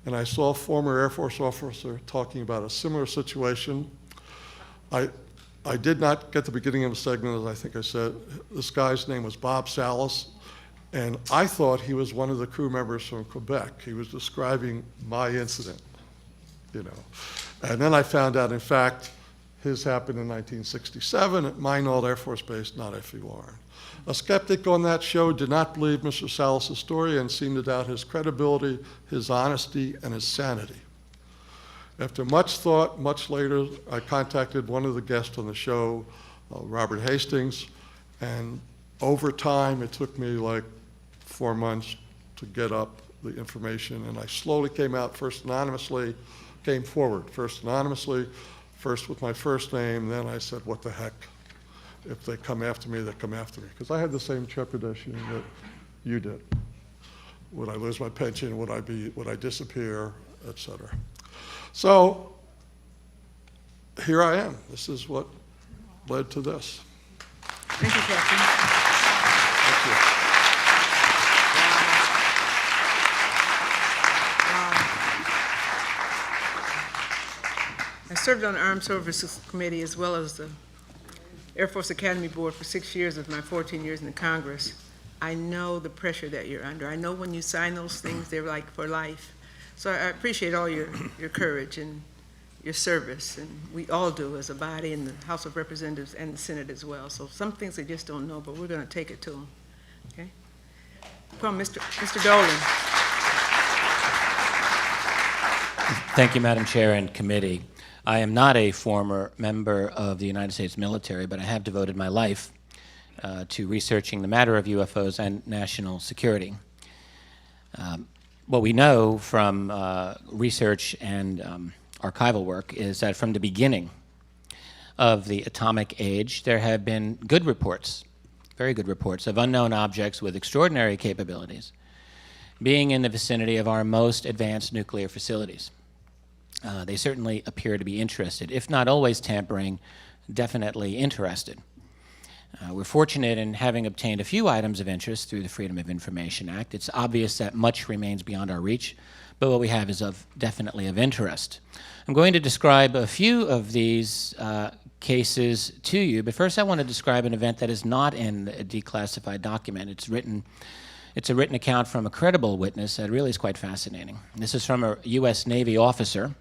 and I saw a former Air Force officer talking about a similar situation. I did not get the beginning of the segment, as I think I said. This guy's name was Bob Salas, and I thought he was one of the crew members from Quebec. He was describing my incident, And then I found out, in fact, his happened in 1967 at Minot Air Force Base, not F.E. Warren. A skeptic on that show did not believe Mr. Salas' story and seemed to doubt his credibility, his honesty, and his sanity. After much thought, much later, I contacted one of the guests on the show, Robert Hastings, and over time, it took me like 4 months to get up the information, and I slowly came out, first anonymously, came forward, first anonymously, first with my first name, then I said, what the heck? If they come after me, they come after me. Because I had the same trepidation that you did. Would I lose my pension? Would I disappear, et cetera? So here I am. This is what led to this. Thank you, Captain. Thank you. I served on the Armed Services Committee as well as the Air Force Academy Board for 6 years of my 14 years in the Congress. I know the pressure that you're under. I know when you sign those things, they're like for life. So I appreciate all your courage and your service, and we all do as a body in the House of Representatives and the Senate as well. So some things they just don't know, but we're going to take it to them. Okay? Come on, Mr. Dolan. Thank you, Madam Chair and committee. I am not a former member of the United States military, but I have devoted my life to researching the matter of UFOs and national security. What we know from research and archival work is that from the beginning of the atomic age, there have been good reports, very good reports, of unknown objects with extraordinary capabilities being in the vicinity of our most advanced nuclear facilities. They certainly appear to be interested, if not always tampering, definitely interested. We're fortunate in having obtained a few items of interest through the Freedom of Information Act. It's obvious that much remains beyond our reach, but what we have is definitely of interest. I'm going to describe a few of these cases to you, but first I want to describe an event that is not in a declassified document. It's a written account from a credible witness that really is quite fascinating. This is from a U.S. Navy officer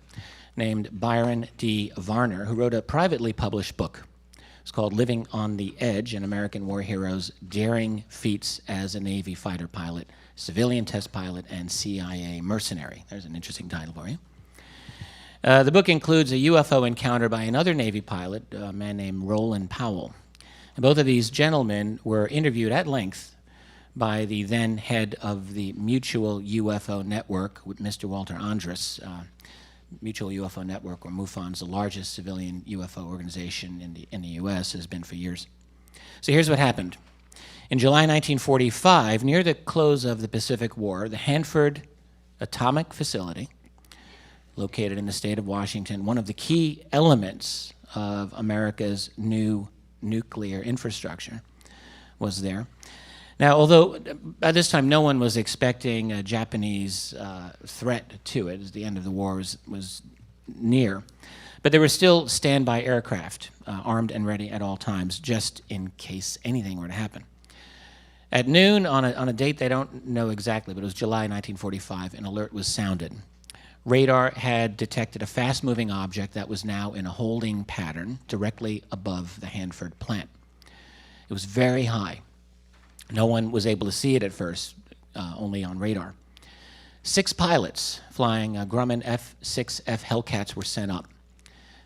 named Byron D. Varner, who wrote a privately published book. It's called Living on the Edge, an American War Hero's Daring Feats as a Navy Fighter Pilot, Civilian Test Pilot, and CIA Mercenary. There's an interesting title for you. The book includes a UFO encounter by another Navy pilot, a man named Roland Powell. And both of these gentlemen were interviewed at length by the then head of the Mutual UFO Network, Mr. Walter Andrus. Mutual UFO Network, or MUFON, is the largest civilian UFO organization in the U.S., has been for years. So here's what happened. In July 1945, near the close of the Pacific War, the Hanford Atomic Facility, located in the state of Washington, one of the key elements of America's new nuclear infrastructure, was there. Now, although by this time no one was expecting a Japanese threat to it, as the end of the war was near, but there were still standby aircraft armed and ready at all times, just in case anything were to happen. At noon, on a date they don't know exactly, but it was July 1945, an alert was sounded. Radar had detected a fast-moving object that was now in a holding pattern directly above the Hanford plant. It was very high. No one was able to see it at first, only on radar. 6 pilots flying Grumman F-6F Hellcats were sent up.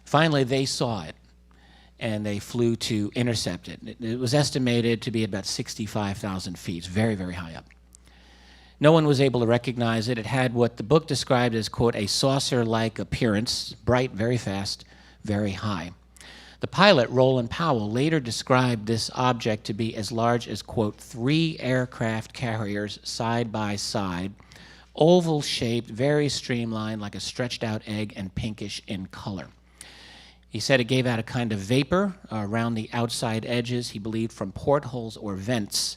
Finally, they saw it, and they flew to intercept it. It was estimated to be about 65,000 feet, very, very high up. No one was able to recognize it. It had what the book described as, quote, a saucer-like appearance, bright, very fast, very high. The pilot, Roland Powell, later described this object to be as large as, quote, 3 aircraft carriers side by side, oval-shaped, very streamlined, like a stretched-out egg, and pinkish in color. He said it gave out a kind of vapor around the outside edges, he believed from portholes or vents,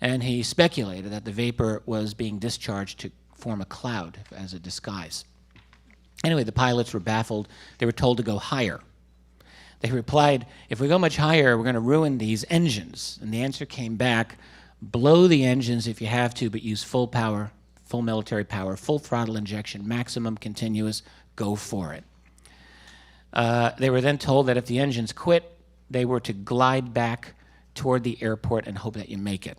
and he speculated that the vapor was being discharged to form a cloud as a disguise. Anyway, the pilots were baffled. They were told to go higher. They replied, if we go much higher, we're going to ruin these engines. And the answer came back, blow the engines if you have to, but use full power, full military power, full throttle injection, maximum continuous, go for it. They were then told that if the engines quit, they were to glide back toward the airport and hope that you make it.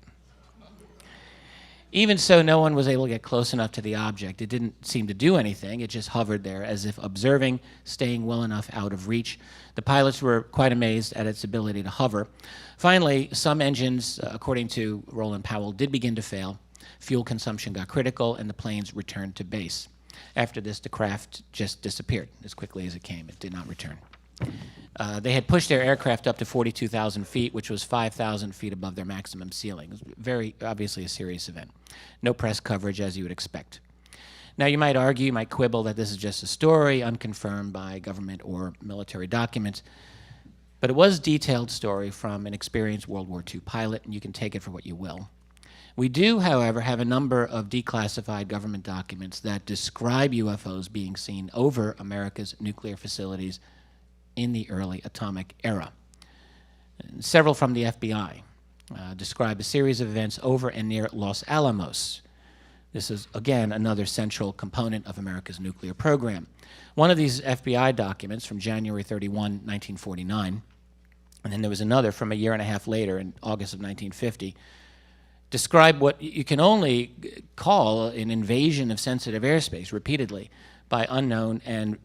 Even so, no one was able to get close enough to the object. It didn't seem to do anything. It just hovered there as if observing, staying well enough out of reach. The pilots were quite amazed at its ability to hover. Finally, some engines, according to Roland Powell, did begin to fail. Fuel consumption got critical, and the planes returned to base. After this, the craft just disappeared as quickly as it came. It did not return. They had pushed their aircraft up to 42,000 feet, which was 5,000 feet above their maximum ceiling. It was very obviously a serious event. No press coverage, as you would expect. Now, you might argue, you might quibble that this is just a story unconfirmed by government or military documents, but it was a detailed story from an experienced World War II pilot, and you can take it for what you will. We do, however, have a number of declassified government documents that describe UFOs being seen over America's nuclear facilities in the early atomic era. Several from the FBI describe a series of events over and near Los Alamos. This is, again, another central component of America's nuclear program. One of these FBI documents from January 31, 1949, and then there was another from a year and a half later in August of 1950, describe what you can only call an invasion of sensitive airspace repeatedly by unknown and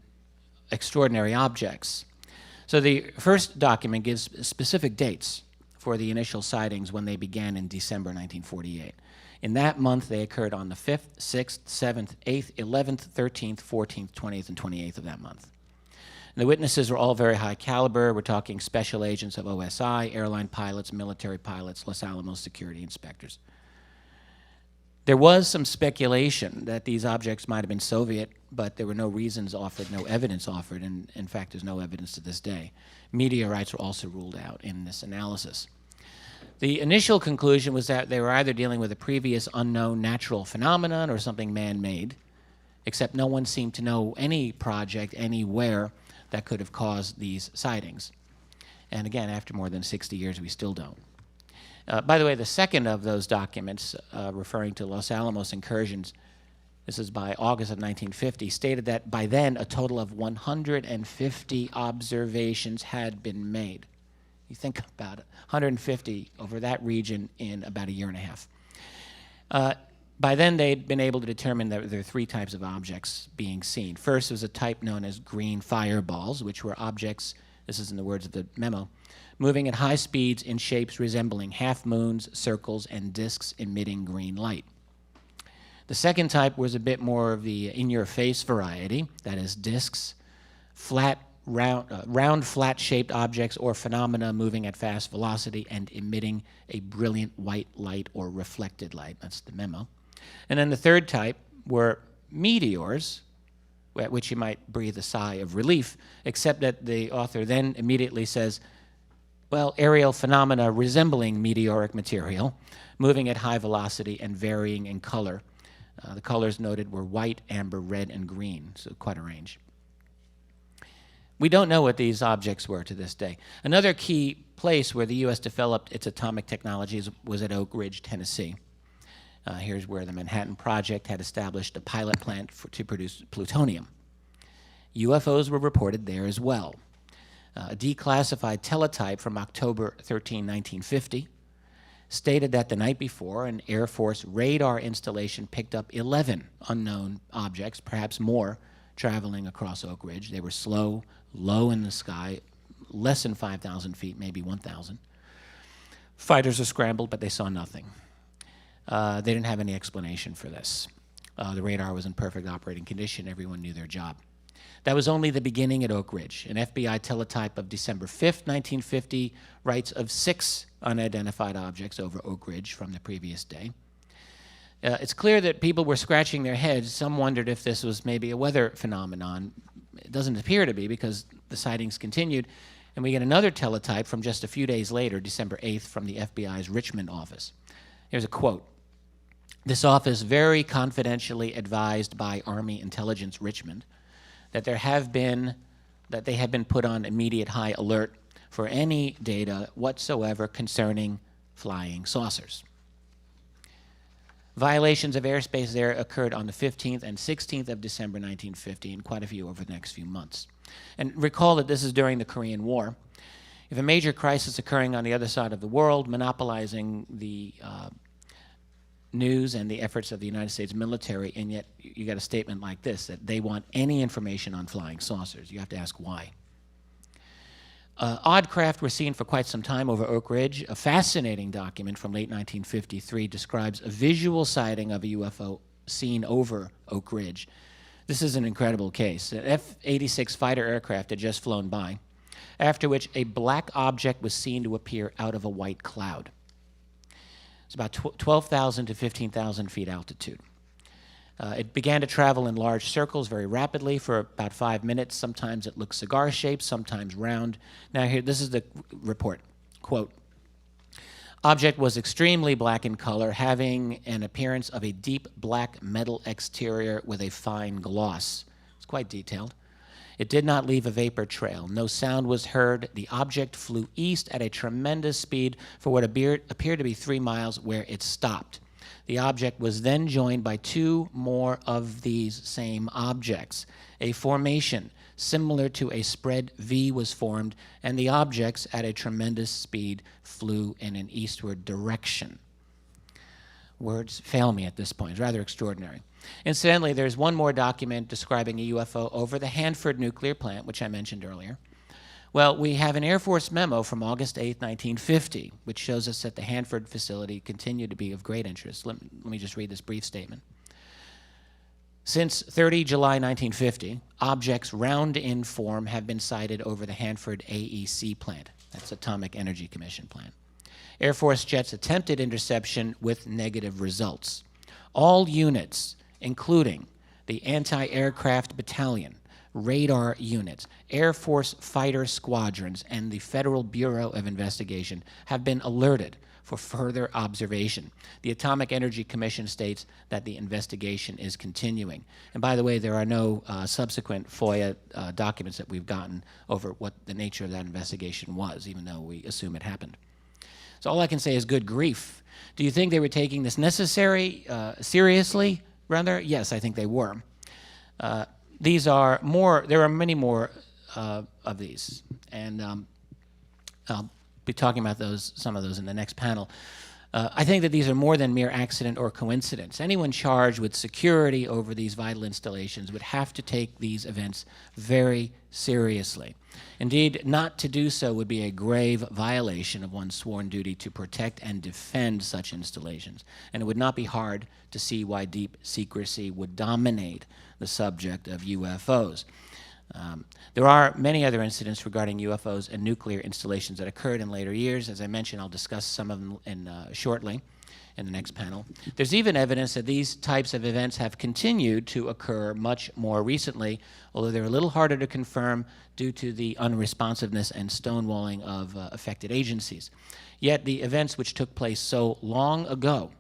extraordinary objects. So the first document gives specific dates for the initial sightings when they began in December 1948. In that month, they occurred on the 5th, 6th, 7th, 8th, 11th, 13th, 14th, 20th, and 28th of that month. And the witnesses were all very high caliber. We're talking special agents of OSI, airline pilots, military pilots, Los Alamos security inspectors. There was some speculation that these objects might have been Soviet, but there were no reasons offered, no evidence offered, and in fact, there's no evidence to this day. Meteorites were also ruled out in this analysis. The initial conclusion was that they were either dealing with a previous unknown natural phenomenon or something man-made, except no one seemed to know any project anywhere that could have caused these sightings. And again, after more than 60 years, we still don't. By the way, the second of those documents, referring to Los Alamos incursions, this is by August of 1950, stated that by then a total of 150 observations had been made. You think about it, 150 over that region in about a year and a half. By then, they'd been able to determine that there are three types of objects being seen. First was a type known as green fireballs, which were objects, this is in the words of the memo, moving at high speeds in shapes resembling half-moons, circles, and disks emitting green light. The second type was a bit more of the in-your-face variety, that is disks, round flat-shaped objects or phenomena moving at fast velocity and emitting a brilliant white light or reflected light. That's the memo. And then the third type were meteors, at which you might breathe a sigh of relief, except that the author then immediately says, well, aerial phenomena resembling meteoric material, moving at high velocity and varying in color. The colors noted were white, amber, red, and green, so quite a range. We don't know what these objects were to this day. Another key place where the U.S. developed its atomic technologies was at Oak Ridge, Tennessee. Here's where the Manhattan Project had established a pilot plant to produce plutonium. UFOs were reported there as well. A declassified teletype from October 13, 1950, stated that the night before, an Air Force radar installation picked up 11 unknown objects, perhaps more, traveling across Oak Ridge. They were slow, low in the sky, less than 5,000 feet, maybe 1,000. Fighters were scrambled, but they saw nothing. They didn't have any explanation for this. The radar was in perfect operating condition. Everyone knew their job. That was only the beginning at Oak Ridge. An FBI teletype of December 5th, 1950, writes of 6 unidentified objects over Oak Ridge from the previous day. It's clear that people were scratching their heads. Some wondered if this was maybe a weather phenomenon. It doesn't appear to be because the sightings continued. And we get another teletype from just a few days later, December 8th, from the FBI's Richmond office. Here's a quote. This office very confidentially advised by Army Intelligence Richmond that they have been put on immediate high alert for any data whatsoever concerning flying saucers. Violations of airspace there occurred on the 15th and 16th of December 1950, and quite a few over the next few months. And recall that this is during the Korean War. If a major crisis occurring on the other side of the world, monopolizing the news and the efforts of the United States military, and yet you got a statement like this, that they want any information on flying saucers. You have to ask why. Odd craft were seen for quite some time over Oak Ridge. A fascinating document from late 1953 describes a visual sighting of a UFO seen over Oak Ridge. This is an incredible case. An F-86 fighter aircraft had just flown by, after which a black object was seen to appear out of a white cloud. It's about 12,000 to 15,000 feet altitude. It began to travel in large circles very rapidly for about 5 minutes. Sometimes it looked cigar-shaped, sometimes round. Now here, this is the report. Quote, object was extremely black in color, having an appearance of a deep black metal exterior with a fine gloss. It's quite detailed. It did not leave a vapor trail. No sound was heard. The object flew east at a tremendous speed for what appeared to be 3 miles, where it stopped. The object was then joined by 2 more of these same objects. A formation similar to a spread V was formed, and the objects at a tremendous speed flew in an eastward direction. Words fail me at this point. It's rather extraordinary. Incidentally, there's one more document describing a UFO over the Hanford nuclear plant, which I mentioned earlier. Well, we have an Air Force memo from August 8, 1950, which shows us that the Hanford facility continued to be of great interest. Let me just read this brief statement. Since 30 July 1950, objects round in form have been sighted over the Hanford AEC plant. That's Atomic Energy Commission plant. Air Force jets attempted interception with negative results. All units, including the anti-aircraft battalion, radar units, Air Force fighter squadrons, and the Federal Bureau of Investigation have been alerted for further observation. The Atomic Energy Commission states that the investigation is continuing. And by the way, there are no subsequent FOIA documents that we've gotten over what the nature of that investigation was, even though we assume it happened. So all I can say is good grief. Do you think they were taking this seriously, rather? Yes, I think they were. These are more, there are many more of these, and I'll be talking about some of those in the next panel. I think that these are more than mere accident or coincidence. Anyone charged with security over these vital installations would have to take these events very seriously. Indeed, not to do so would be a grave violation of one's sworn duty to protect and defend such installations, and it would not be hard to see why deep secrecy would dominate the subject of UFOs. There are many other incidents regarding UFOs and nuclear installations that occurred in later years. As I mentioned, I'll discuss some of them shortly in the next panel. There's even evidence that these types of events have continued to occur much more recently, although they're a little harder to confirm due to the unresponsiveness and stonewalling of affected agencies. Yet the events which took place so long ago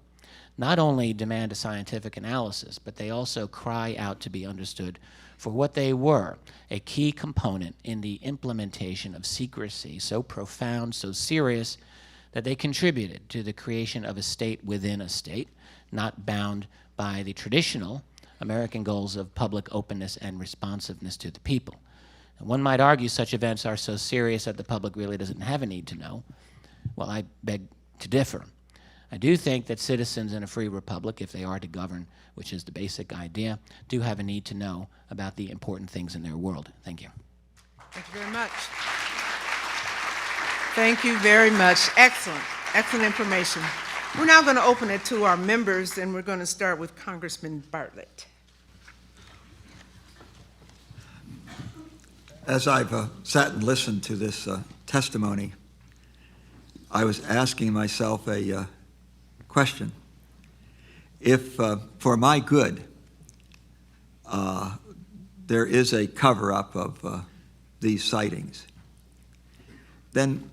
not only demand a scientific analysis, but they also cry out to be understood for what they were, a key component in the implementation of secrecy so profound, so serious, that they contributed to the creation of a state within a state, not bound by the traditional American goals of public openness and responsiveness to the people. And one might argue such events are so serious that the public really doesn't have a need to know. Well, I beg to differ. I do think that citizens in a free republic, if they are to govern, which is the basic idea, do have a need to know about the important things in their world. Thank you. Thank you very much. Thank you very much. Excellent, excellent information. We're now going to open it to our members, and we're going to start with Congressman Bartlett. As I've sat and listened to this testimony, I was asking myself a question. If, for my good, there is a cover-up of these sightings, then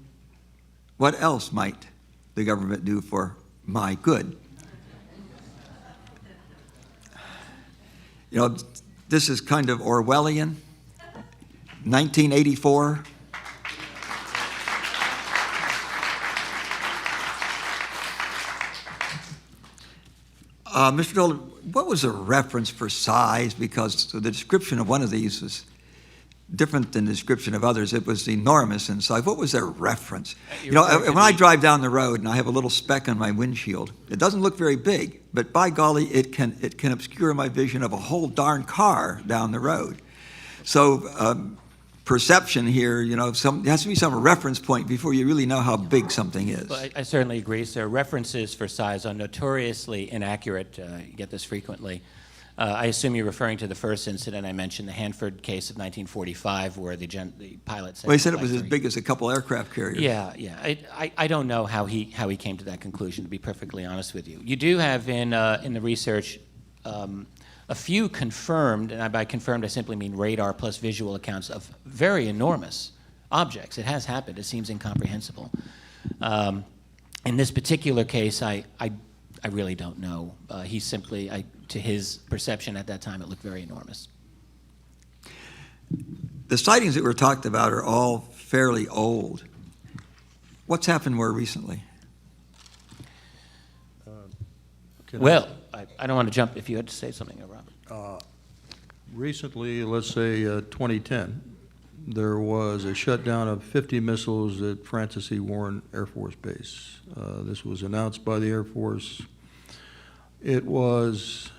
what else might the government do for my good? You know, this is kind of Orwellian, 1984. Mr. Dolan, what was the reference for size? Because the description of one of these is different than the description of others. It was enormous in size. What was their reference? You know, when I drive down the road and I have a little speck on my windshield, it doesn't look very big, but by golly, it can obscure my vision of a whole darn car down the road. So perception here, you know, there has to be some reference point before you really know how big something is. Well, I certainly agree, sir. References for size are notoriously inaccurate. You get this frequently. I assume you're referring to the first incident I mentioned, the Hanford case of 1945, where the pilot said... Well, he said it was as big as a couple aircraft carriers. Yeah. I don't know how he came to that conclusion, to be perfectly honest with you. You do have in the research a few confirmed, and by confirmed I simply mean radar plus visual accounts of very enormous objects. It has happened. It seems incomprehensible. In this particular case, I really don't know. He simply, to his perception at that time, it looked very enormous. The sightings that were talked about are all fairly old. What's happened more recently? Well, I don't want to jump if you had to say something, Robert. Recently, let's say 2010, there was a shutdown of 50 missiles at Francis E. Warren Air Force Base. This was announced by the Air Force. It was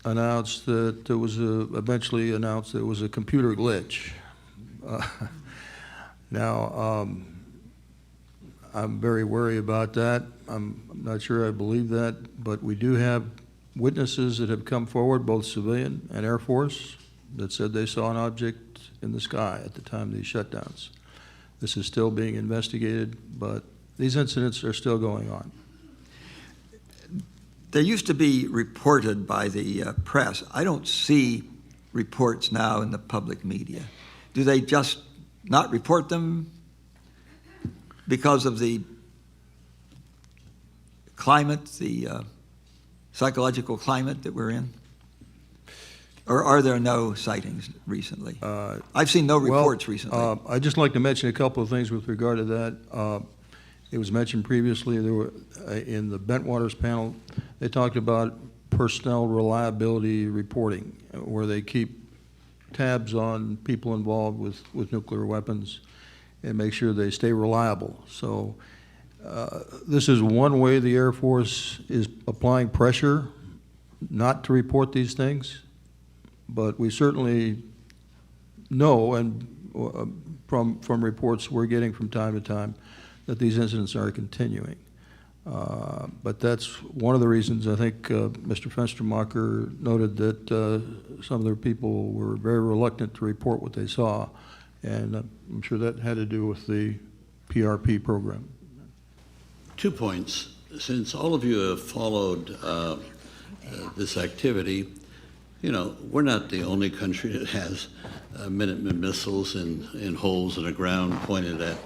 announced that there was eventually announced there was a computer glitch. Now, I'm very worried about that. I'm not sure I believe that, but we do have witnesses that have come forward, both civilian and Air Force, that said they saw an object in the sky at the time of these shutdowns. This is still being investigated, but these incidents are still going on. They used to be reported by the press. I don't see reports now in the public media. Do they just not report them because of the climate, the psychological climate that we're in? Or are there no sightings recently? I've seen no reports recently. I'd just like to mention a couple of things with regard to that. It was mentioned previously, there were, in the Bentwaters panel, they talked about personnel reliability reporting, where they keep tabs on people involved with nuclear weapons and make sure they stay reliable. So this is one way the Air Force is applying pressure not to report these things, but we certainly know, and from reports we're getting from time to time, that these incidents are continuing. But that's one of the reasons I think Mr. Fenstermacher noted that some of their people were very reluctant to report what they saw, and I'm sure that had to do with the PRP program. 2 points. Since all of you have followed this activity, you know, we're not the only country that has Minuteman missiles in holes in the ground pointed at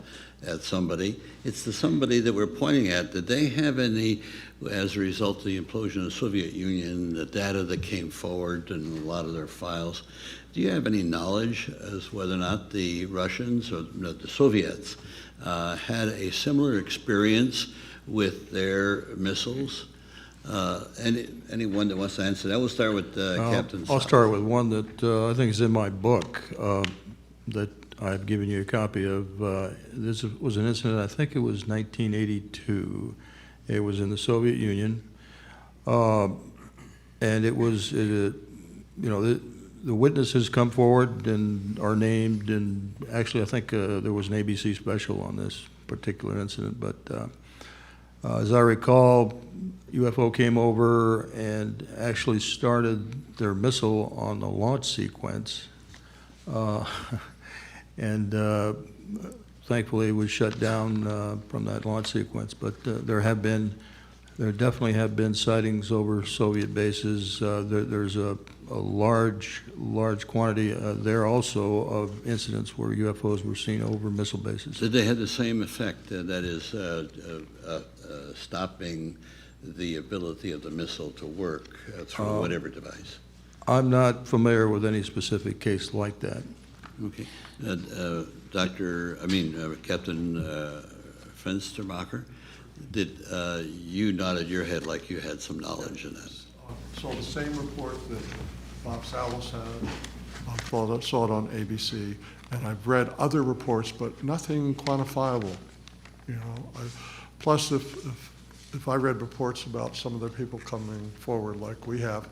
somebody. It's the somebody that we're pointing at. Did they have any, as a result of the implosion of the Soviet Union, the data that came forward and a lot of their files, do you have any knowledge as whether or not the Russians or no, the Soviets had a similar experience with their missiles? Anyone that wants to answer that? We'll start with Captain I'll start with one that I think is in my book that I've given you a copy of. This was an incident, I think it was 1982. It was in the Soviet Union. And it was, you know, the witnesses come forward and are named, and actually I think there was an ABC special on this particular incident, but as I recall, UFO came over and actually started their missile on the launch sequence. And thankfully it was shut down from that launch sequence. But there definitely have been sightings over Soviet bases. There's a large quantity there also of incidents where UFOs were seen over missile bases. Did they have the same effect, that is, stopping the ability of the missile to work through whatever device? I'm not familiar with any specific case like that. Okay. Captain Fenstermacher, did you nodded your head like you had some knowledge in that? So the same report that Bob Salas had, I saw it on ABC, and I've read other reports, but nothing quantifiable. You know, plus if I read reports about some of the people coming forward like we have,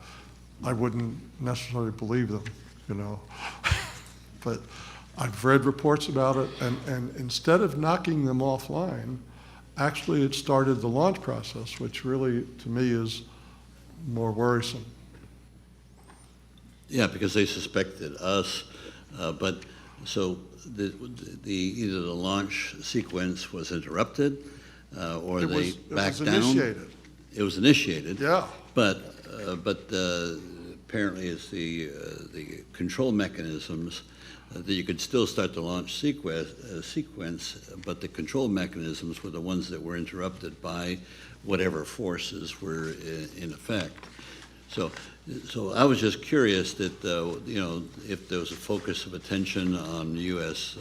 I wouldn't necessarily believe them, you know. But I've read reports about it, and instead of knocking them offline, actually it started the launch process, which really, to me, is more worrisome. Yeah, because they suspected us, but so either the launch sequence was interrupted, or they backed down. It was initiated. It was initiated. Yeah. But apparently it's the control mechanisms that you could still start the launch sequence, but the control mechanisms were the ones that were interrupted by whatever forces were in effect. So I was just curious that, if there was a focus of attention on U.S.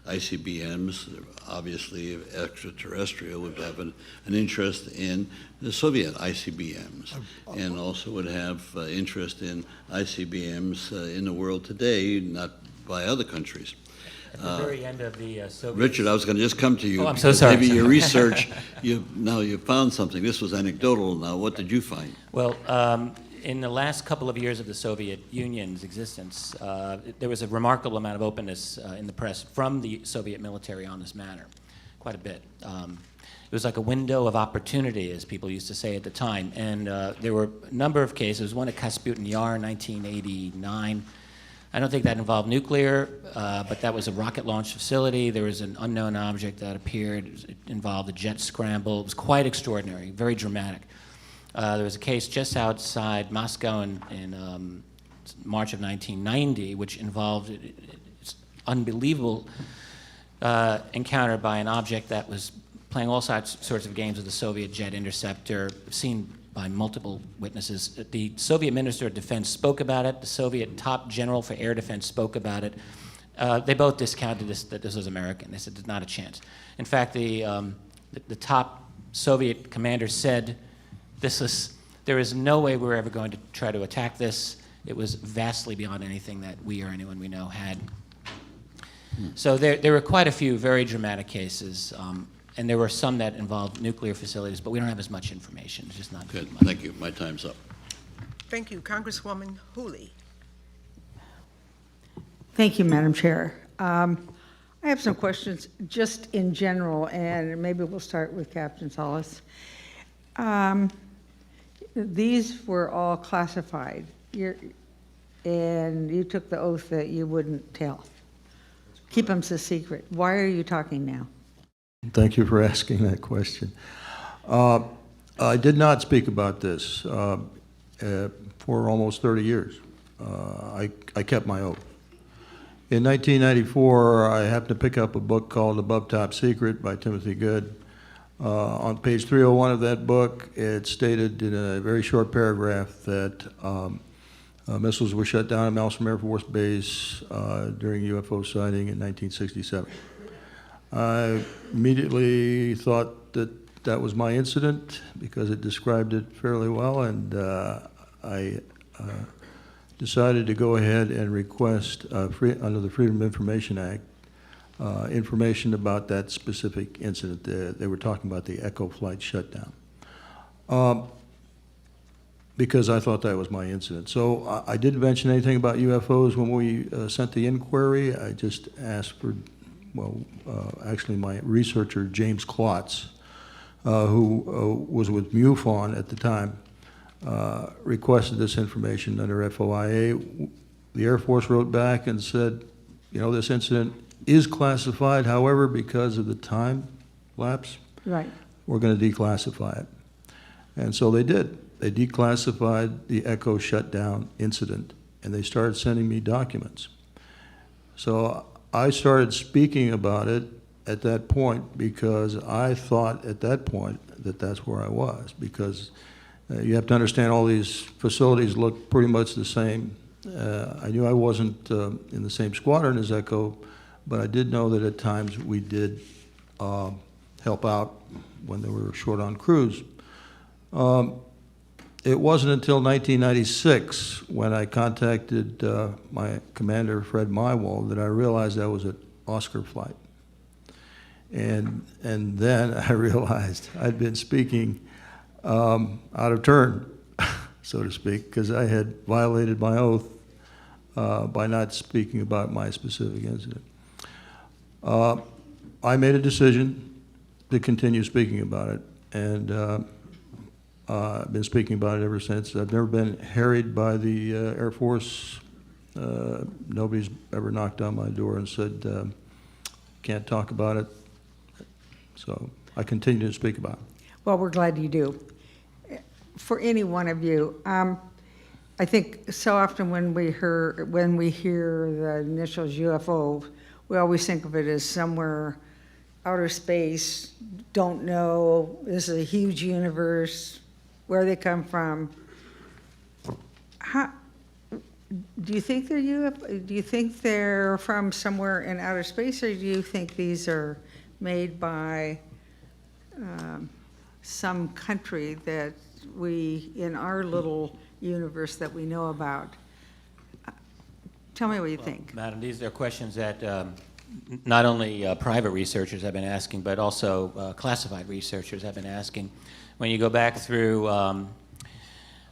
ICBMs, obviously extraterrestrial would have an interest in the Soviet ICBMs, and also would have interest in ICBMs in the world today, not by other countries. At the very end of the Soviet... Richard, I was going to just come to you. Oh, I'm so sorry. Maybe your research, you found something. This was anecdotal. Now, what did you find? Well, in the last couple of years of the Soviet Union's existence, there was a remarkable amount of openness in the press from the Soviet military on this matter, quite a bit. It was like a window of opportunity, as people used to say at the time, and there were a number of cases. One at Kasputin Yar in 1989. I don't think that involved nuclear, but that was a rocket launch facility. There was an unknown object that appeared. It involved a jet scramble. It was quite extraordinary, very dramatic. There was a case just outside Moscow in March of 1990, which involved an unbelievable encounter by an object that was playing all sorts of games with the Soviet jet interceptor, seen by multiple witnesses. The Soviet Minister of Defense spoke about it. The Soviet top general for air defense spoke about it. They both discounted that this was American. They said there's not a chance. In fact, the top Soviet commander said, there is no way we're ever going to try to attack this. It was vastly beyond anything that we or anyone we know had. So there were quite a few very dramatic cases, and there were some that involved nuclear facilities, but we don't have as much information. It's just not Good. much. Thank you. My time's up. Thank you. Congresswoman Hooley. Thank you, Madam Chair. I have some questions just in general, and maybe we'll start with Captain Solis. These were all classified, and you took the oath that you wouldn't tell. Keep them a secret. Why are you talking now? Thank you for asking that question. I did not speak about this for almost 30 years. I kept my oath. In 1994, I happened to pick up a book called Above Top Secret by Timothy Good. On page 301 of that book, it stated in a very short paragraph that missiles were shut down at Malmstrom Air Force Base during UFO sighting in 1967. I immediately thought that that was my incident because it described it fairly well, and I decided to go ahead and request, under the Freedom of Information Act, information about that specific incident. They were talking about the Echo flight shutdown. Because I thought that was my incident. So I didn't mention anything about UFOs when we sent the inquiry. I just asked for, actually my researcher, James Klotz, who was with MUFON at the time, requested this information under FOIA. The Air Force wrote back and said, this incident is classified, however, because of the time lapse, Right. we're going to declassify it. And so they did. They declassified the Echo shutdown incident, and they started sending me documents. So I started speaking about it at that point because I thought at that point that that's where I was, because you have to understand all these facilities look pretty much the same. I knew I wasn't in the same squadron as Echo, but I did know that at times we did help out when they were short on crews. It wasn't until 1996 when I contacted my commander, Fred Mywald, that I realized that was an Oscar flight. And then I realized I'd been speaking out of turn, so to speak, because I had violated my oath by not speaking about my specific incident. I made a decision to continue speaking about it, and I've been speaking about it ever since. I've never been harried by the Air Force. Nobody's ever knocked on my door and said, can't talk about it. So I continue to speak about it. Well, we're glad you do. For any one of you, I think so often when we hear the initials UFO, we always think of it as somewhere outer space, don't know, this is a huge universe, where they come from. How, do you think they're UFO? Do you think they're from somewhere in outer space, or do you think these are made by some country that we, in our little universe that we know about? Tell me what you think. Madam, these are questions that not only private researchers have been asking, but also classified researchers have been asking. When you go back through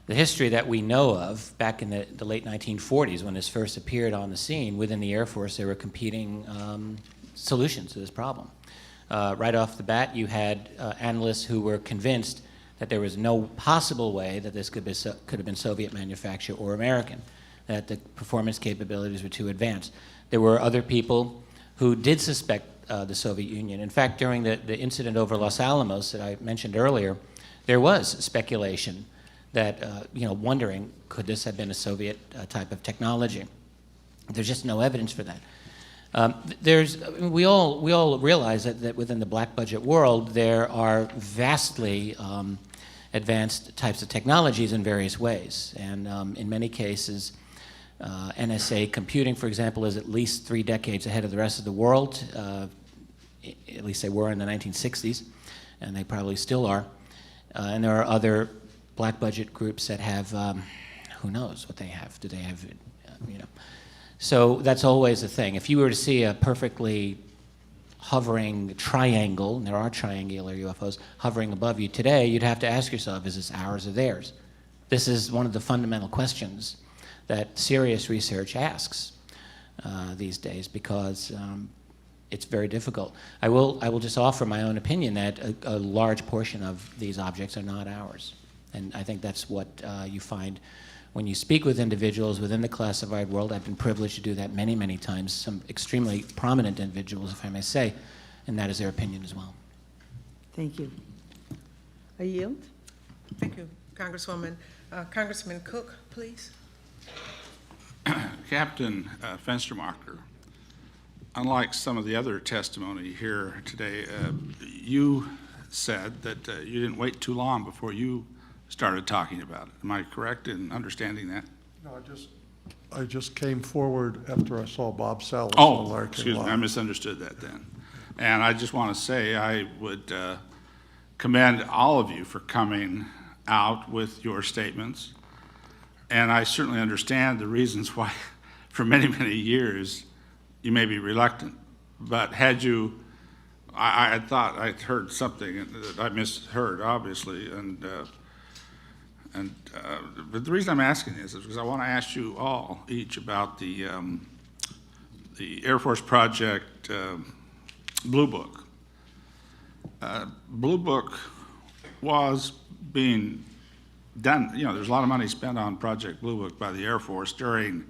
the history that we know of, back in the late 1940s, when this first appeared on the scene, within the Air Force, there were competing solutions to this problem. Right off the bat, you had analysts who were convinced that there was no possible way that this could have been Soviet manufactured or American, that the performance capabilities were too advanced. There were other people who did suspect the Soviet Union. In fact, during the incident over Los Alamos that I mentioned earlier, there was speculation that, wondering, could this have been a Soviet type of technology? There's just no evidence for that. We all realize that within the black budget world, there are vastly advanced types of technologies in various ways. And in many cases, NSA computing, for example, is at least 3 decades ahead of the rest of the world. At least they were in the 1960s, and they probably still are. And there are other black budget groups that have, who knows what they have. Do they have, So that's always the thing. If you were to see a perfectly hovering triangle, and there are triangular UFOs hovering above you today, you'd have to ask yourself, is this ours or theirs? This is one of the fundamental questions that serious research asks these days, because it's very difficult. I will just offer my own opinion that a large portion of these objects are not ours. And I think that's what you find when you speak with individuals within the classified world. I've been privileged to do that many, many times, some extremely prominent individuals, if I may say, and that is their opinion as well. Thank you. I yield. Thank you, Congresswoman. Congressman Cook, please. Captain Fenstermacher, unlike some of the other testimony here today, you said that you didn't wait too long before you started talking about it. Am I correct in understanding that? No, I just came forward after I saw Bob Salas. Oh, excuse me, I misunderstood that then. And I just want to say I would commend all of you for coming out with your statements. And I certainly understand the reasons why for many, many years you may be reluctant. But had you, I thought I'd heard something that I misheard, obviously. But the reason I'm asking this is because I want to ask you all, each, about the Air Force project Blue Book. Blue Book was being done, there's a lot of money spent on Project Blue Book by the Air Force during,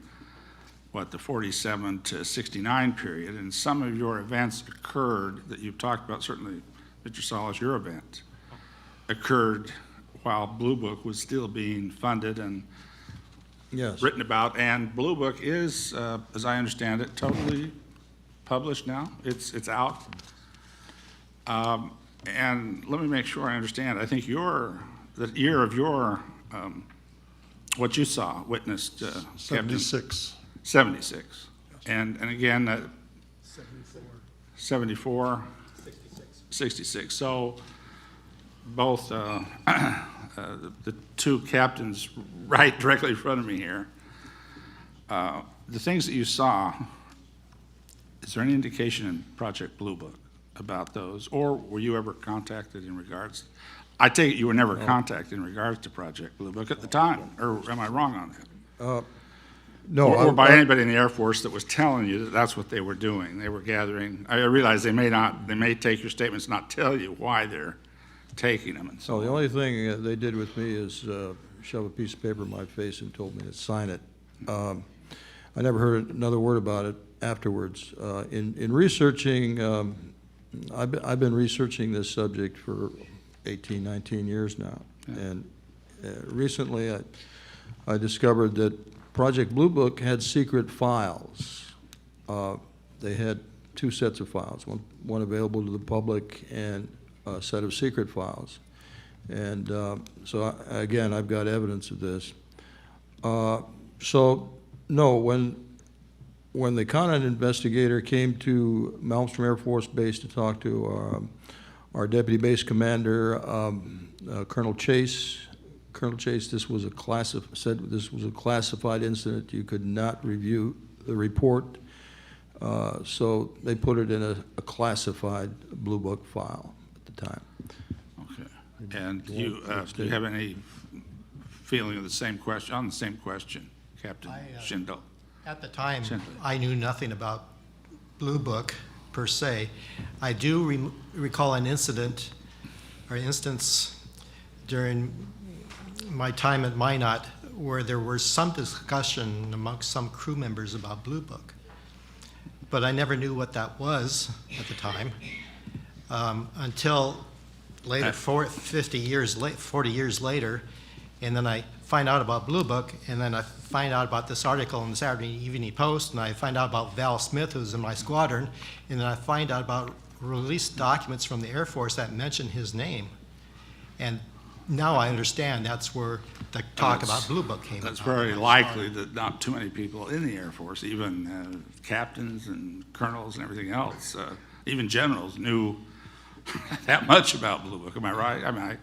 the 47 to 69 period, and some of your events occurred that you've talked about, certainly, Mr. Salas, your event, occurred while Blue Book was still being funded and written about, and Blue Book is, as I understand it, totally published now. It's out. And let me make sure I understand. I think the year of your, what you saw, witnessed, 76. 76. Yes. And again, 74. 66. So both the two captains right directly in front of me here, the things that you saw, is there any indication in Project Blue Book about those, or were you ever contacted in regards? I take it you were never contacted in regards to Project Blue Book at the time, or am I wrong on that? No, or by anybody in the Air Force that was telling you that that's what they were doing. They were gathering. I realize they may take your statements, not tell you why they're taking them and so So the on. only thing they did with me is shove a piece of paper in my face and told me to sign it. I never heard another word about it afterwards. In researching, I've been researching this subject for 18, 19 years now. And recently I discovered that Project Blue Book had secret files. They had two sets of files, one available to the public and a set of secret files. And so, again, I've got evidence of this. So, no, when the Conant investigator came to Malmstrom Air Force Base to talk to our deputy base commander, Colonel Chase, this was said this was a classified incident. You could not review the report. So they put it in a classified Blue Book file at the time. Okay. And do you have any feeling of the same question, on the same question, Captain Schindel? At the time, I knew nothing about Blue Book per se. I do recall an instance during my time at Minot where there was some discussion amongst some crew members about Blue Book. But I never knew what that was at the time until later, 40 years later, and then I find out about Blue Book, and then I find out about this article in the Saturday Evening Post, and I find out about Val Smith, who's in my squadron, and then I find out about released documents from the Air Force that mention his name. And now I understand that's where the talk about Blue Book came about. That's very likely that not too many people in the Air Force, even captains and colonels and everything else, even generals, knew that much about Blue Book. Am I right? I mean,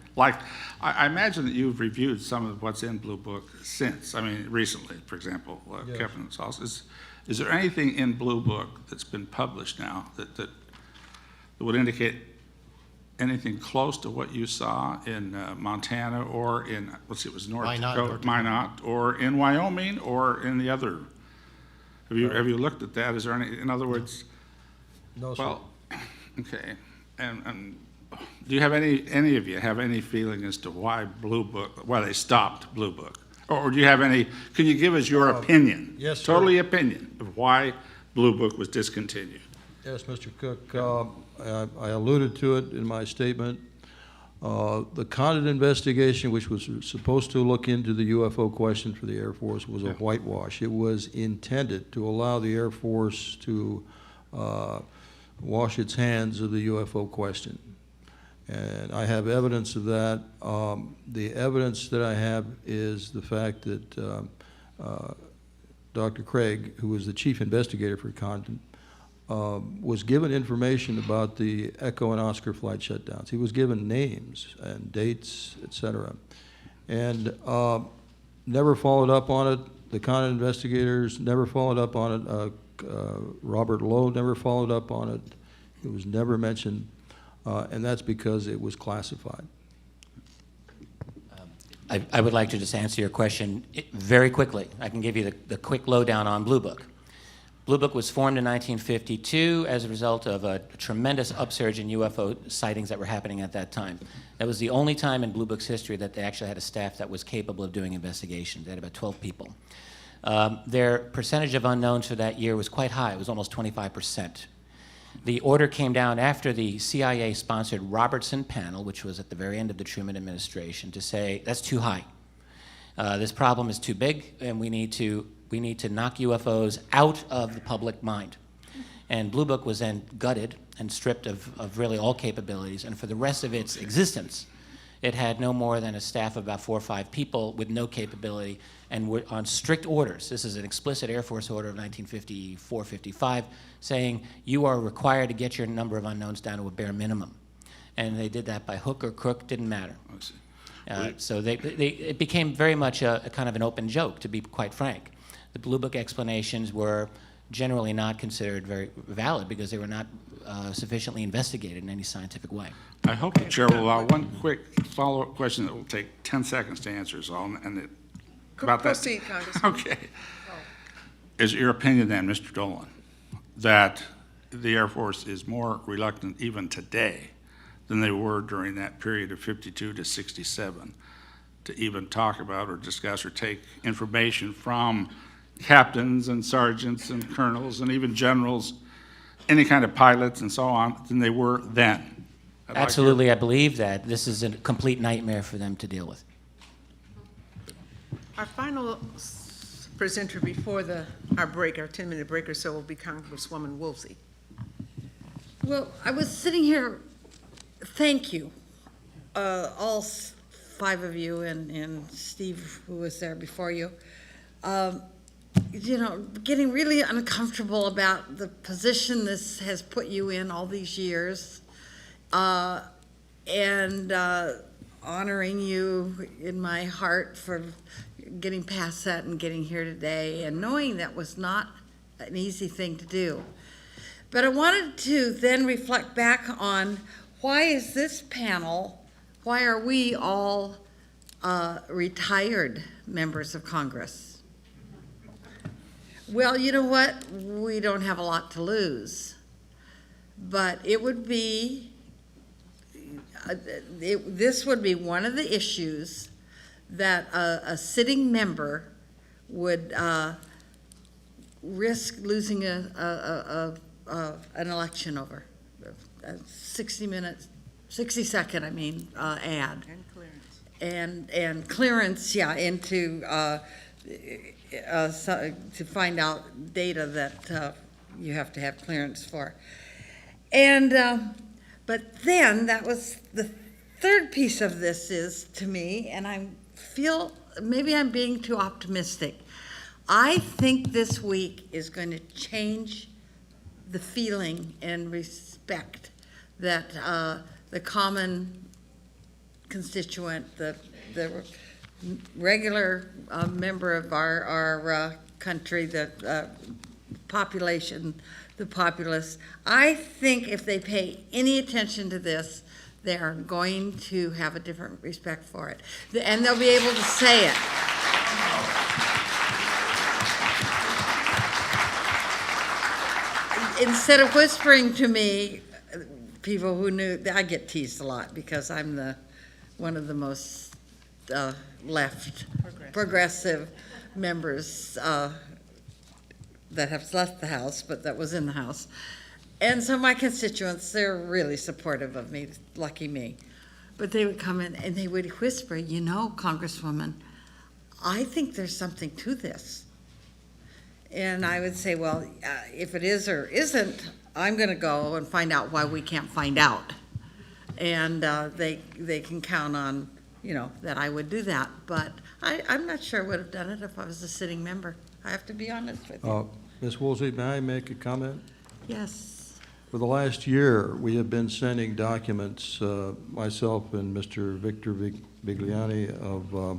I imagine that you've reviewed some of what's in Blue Book since. I mean, recently, for example, Yes. Captain Sauce. Is there anything in Blue Book that's been published now that would indicate anything close to what you saw in Montana or in, let's see, it was North Dakota, Minot, or in Wyoming, or in the other? Have you looked at that? Is there any, in other words? No, sir. Well, okay. And do you have any of you have any feeling as to why they stopped Blue Book? Or do you have any, can you give us your opinion? Yes, sir. Totally opinion of why Blue Book was discontinued. Yes, Mr. Cook, I alluded to it in my statement. The Condon investigation, which was supposed to look into the UFO question for the Air Force, was a whitewash. It was intended to allow the Air Force to wash its hands of the UFO question. And I have evidence of that. The evidence that I have is the fact that Dr. Craig, who was the chief investigator for Condon, was given information about the Echo and Oscar flight shutdowns. He was given names and dates, et cetera, and never followed up on it. The Condon investigators never followed up on it. Robert Lowe never followed up on it. It was never mentioned, and that's because it was classified. I would like to just answer your question very quickly. I can give you the quick lowdown on Blue Book. Blue Book was formed in 1952 as a result of a tremendous upsurge in UFO sightings that were happening at that time. That was the only time in Blue Book's history that they actually had a staff that was capable of doing investigations. They had about 12 people. Their percentage of unknowns for that year was quite high. It was almost 25%. The order came down after the CIA-sponsored Robertson panel, which was at the very end of the Truman administration, to say, that's too high. This problem is too big, and we need to knock UFOs out of the public mind. And Blue Book was then gutted and stripped of really all capabilities, and for the rest of its existence, it had no more than a staff of about 4 or 5 people with no capability and were on strict orders. This is an explicit Air Force order of 1954-55 saying you are required to get your number of unknowns down to a bare minimum. And they did that by hook or crook, didn't matter. So it became very much a kind of an open joke, to be quite frank. The Blue Book explanations were generally not considered very valid because they were not sufficiently investigated in any scientific way. I hope the chair will allow one quick follow-up question that will take 10 seconds to answer, so about that. Proceed, Congressman. Okay. is your opinion then, Mr. Dolan, that the Air Force is more reluctant even today than they were during that period of 52 to 67 to even talk about or discuss or take information from captains and sergeants and colonels and even generals, any kind of pilots and so on, than they were then? Absolutely, I believe that this is a complete nightmare for them to deal with. Our final presenter before our break, our 10-minute break or so, will be Congresswoman Woolsey. Well, I was sitting here, thank you, all five of you and Steve, who was there before you, getting really uncomfortable about the position this has put you in all these years, and honoring you in my heart for getting past that and getting here today, and knowing that was not an easy thing to do. But I wanted to then reflect back on why is this panel, why are we all retired members of Congress? Well, you know what? We don't have a lot to lose. But it would be, this would be one of the issues that a sitting member would risk losing an election over. A 60-second, ad. And clearance. And clearance, yeah, into, to find out data that you have to have clearance for. And, but then that was the third piece of this is to me, and I feel maybe I'm being too optimistic. I think this week is going to change the feeling and respect that the common constituent, the regular member of our country, the population, the populace, I think if they pay any attention to this, they are going to have a different respect for it. And they'll be able to say it. Instead of whispering to me, people who knew, I get teased a lot because I'm one of the most progressive members that have left the House, but that was in the House. And so my constituents, they're really supportive of me, lucky me. But they would come in and they would whisper, you know, Congresswoman, I think there's something to this. And I would say, well, if it is or isn't, I'm going to go and find out why we can't find out. And they can count on, that I would do that. But I'm not sure I would have done it if I was a sitting member. I have to be honest with you. Ms. Woolsey, may I make a comment? Yes. For the last year, we have been sending documents, myself and Mr. Victor Bigliani of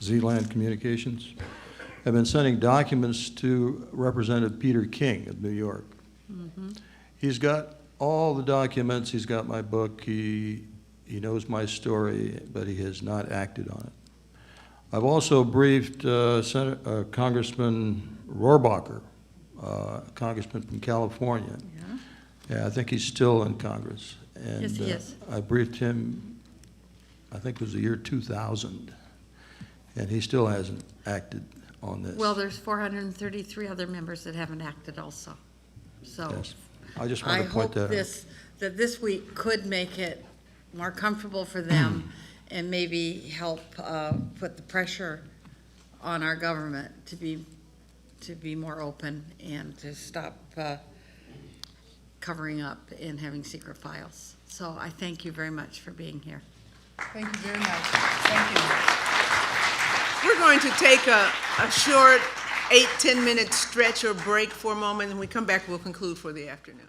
Zealand Communications, have been sending documents to Representative Peter King of New York. Mm-hmm. He's got all the documents, he's got my book, he knows my story, but he has not acted on it. I've also briefed Congressman Rohrabacher, congressman from California. Yeah, I think he's still in Congress. And, yes, he is. I briefed him, I think it was the year 2000, and he still hasn't acted on this. Well, there's 433 other members that haven't acted also. So Yes. I just want to point that out. I hope that this week could make it more comfortable for them and maybe help put the pressure on our government to be more open and to stop covering up and having secret files. So I thank you very much for being here. Thank you very much. Thank you. We're going to take a short 8-10 minute stretch or break for a moment, and when we come back, we'll conclude for the afternoon.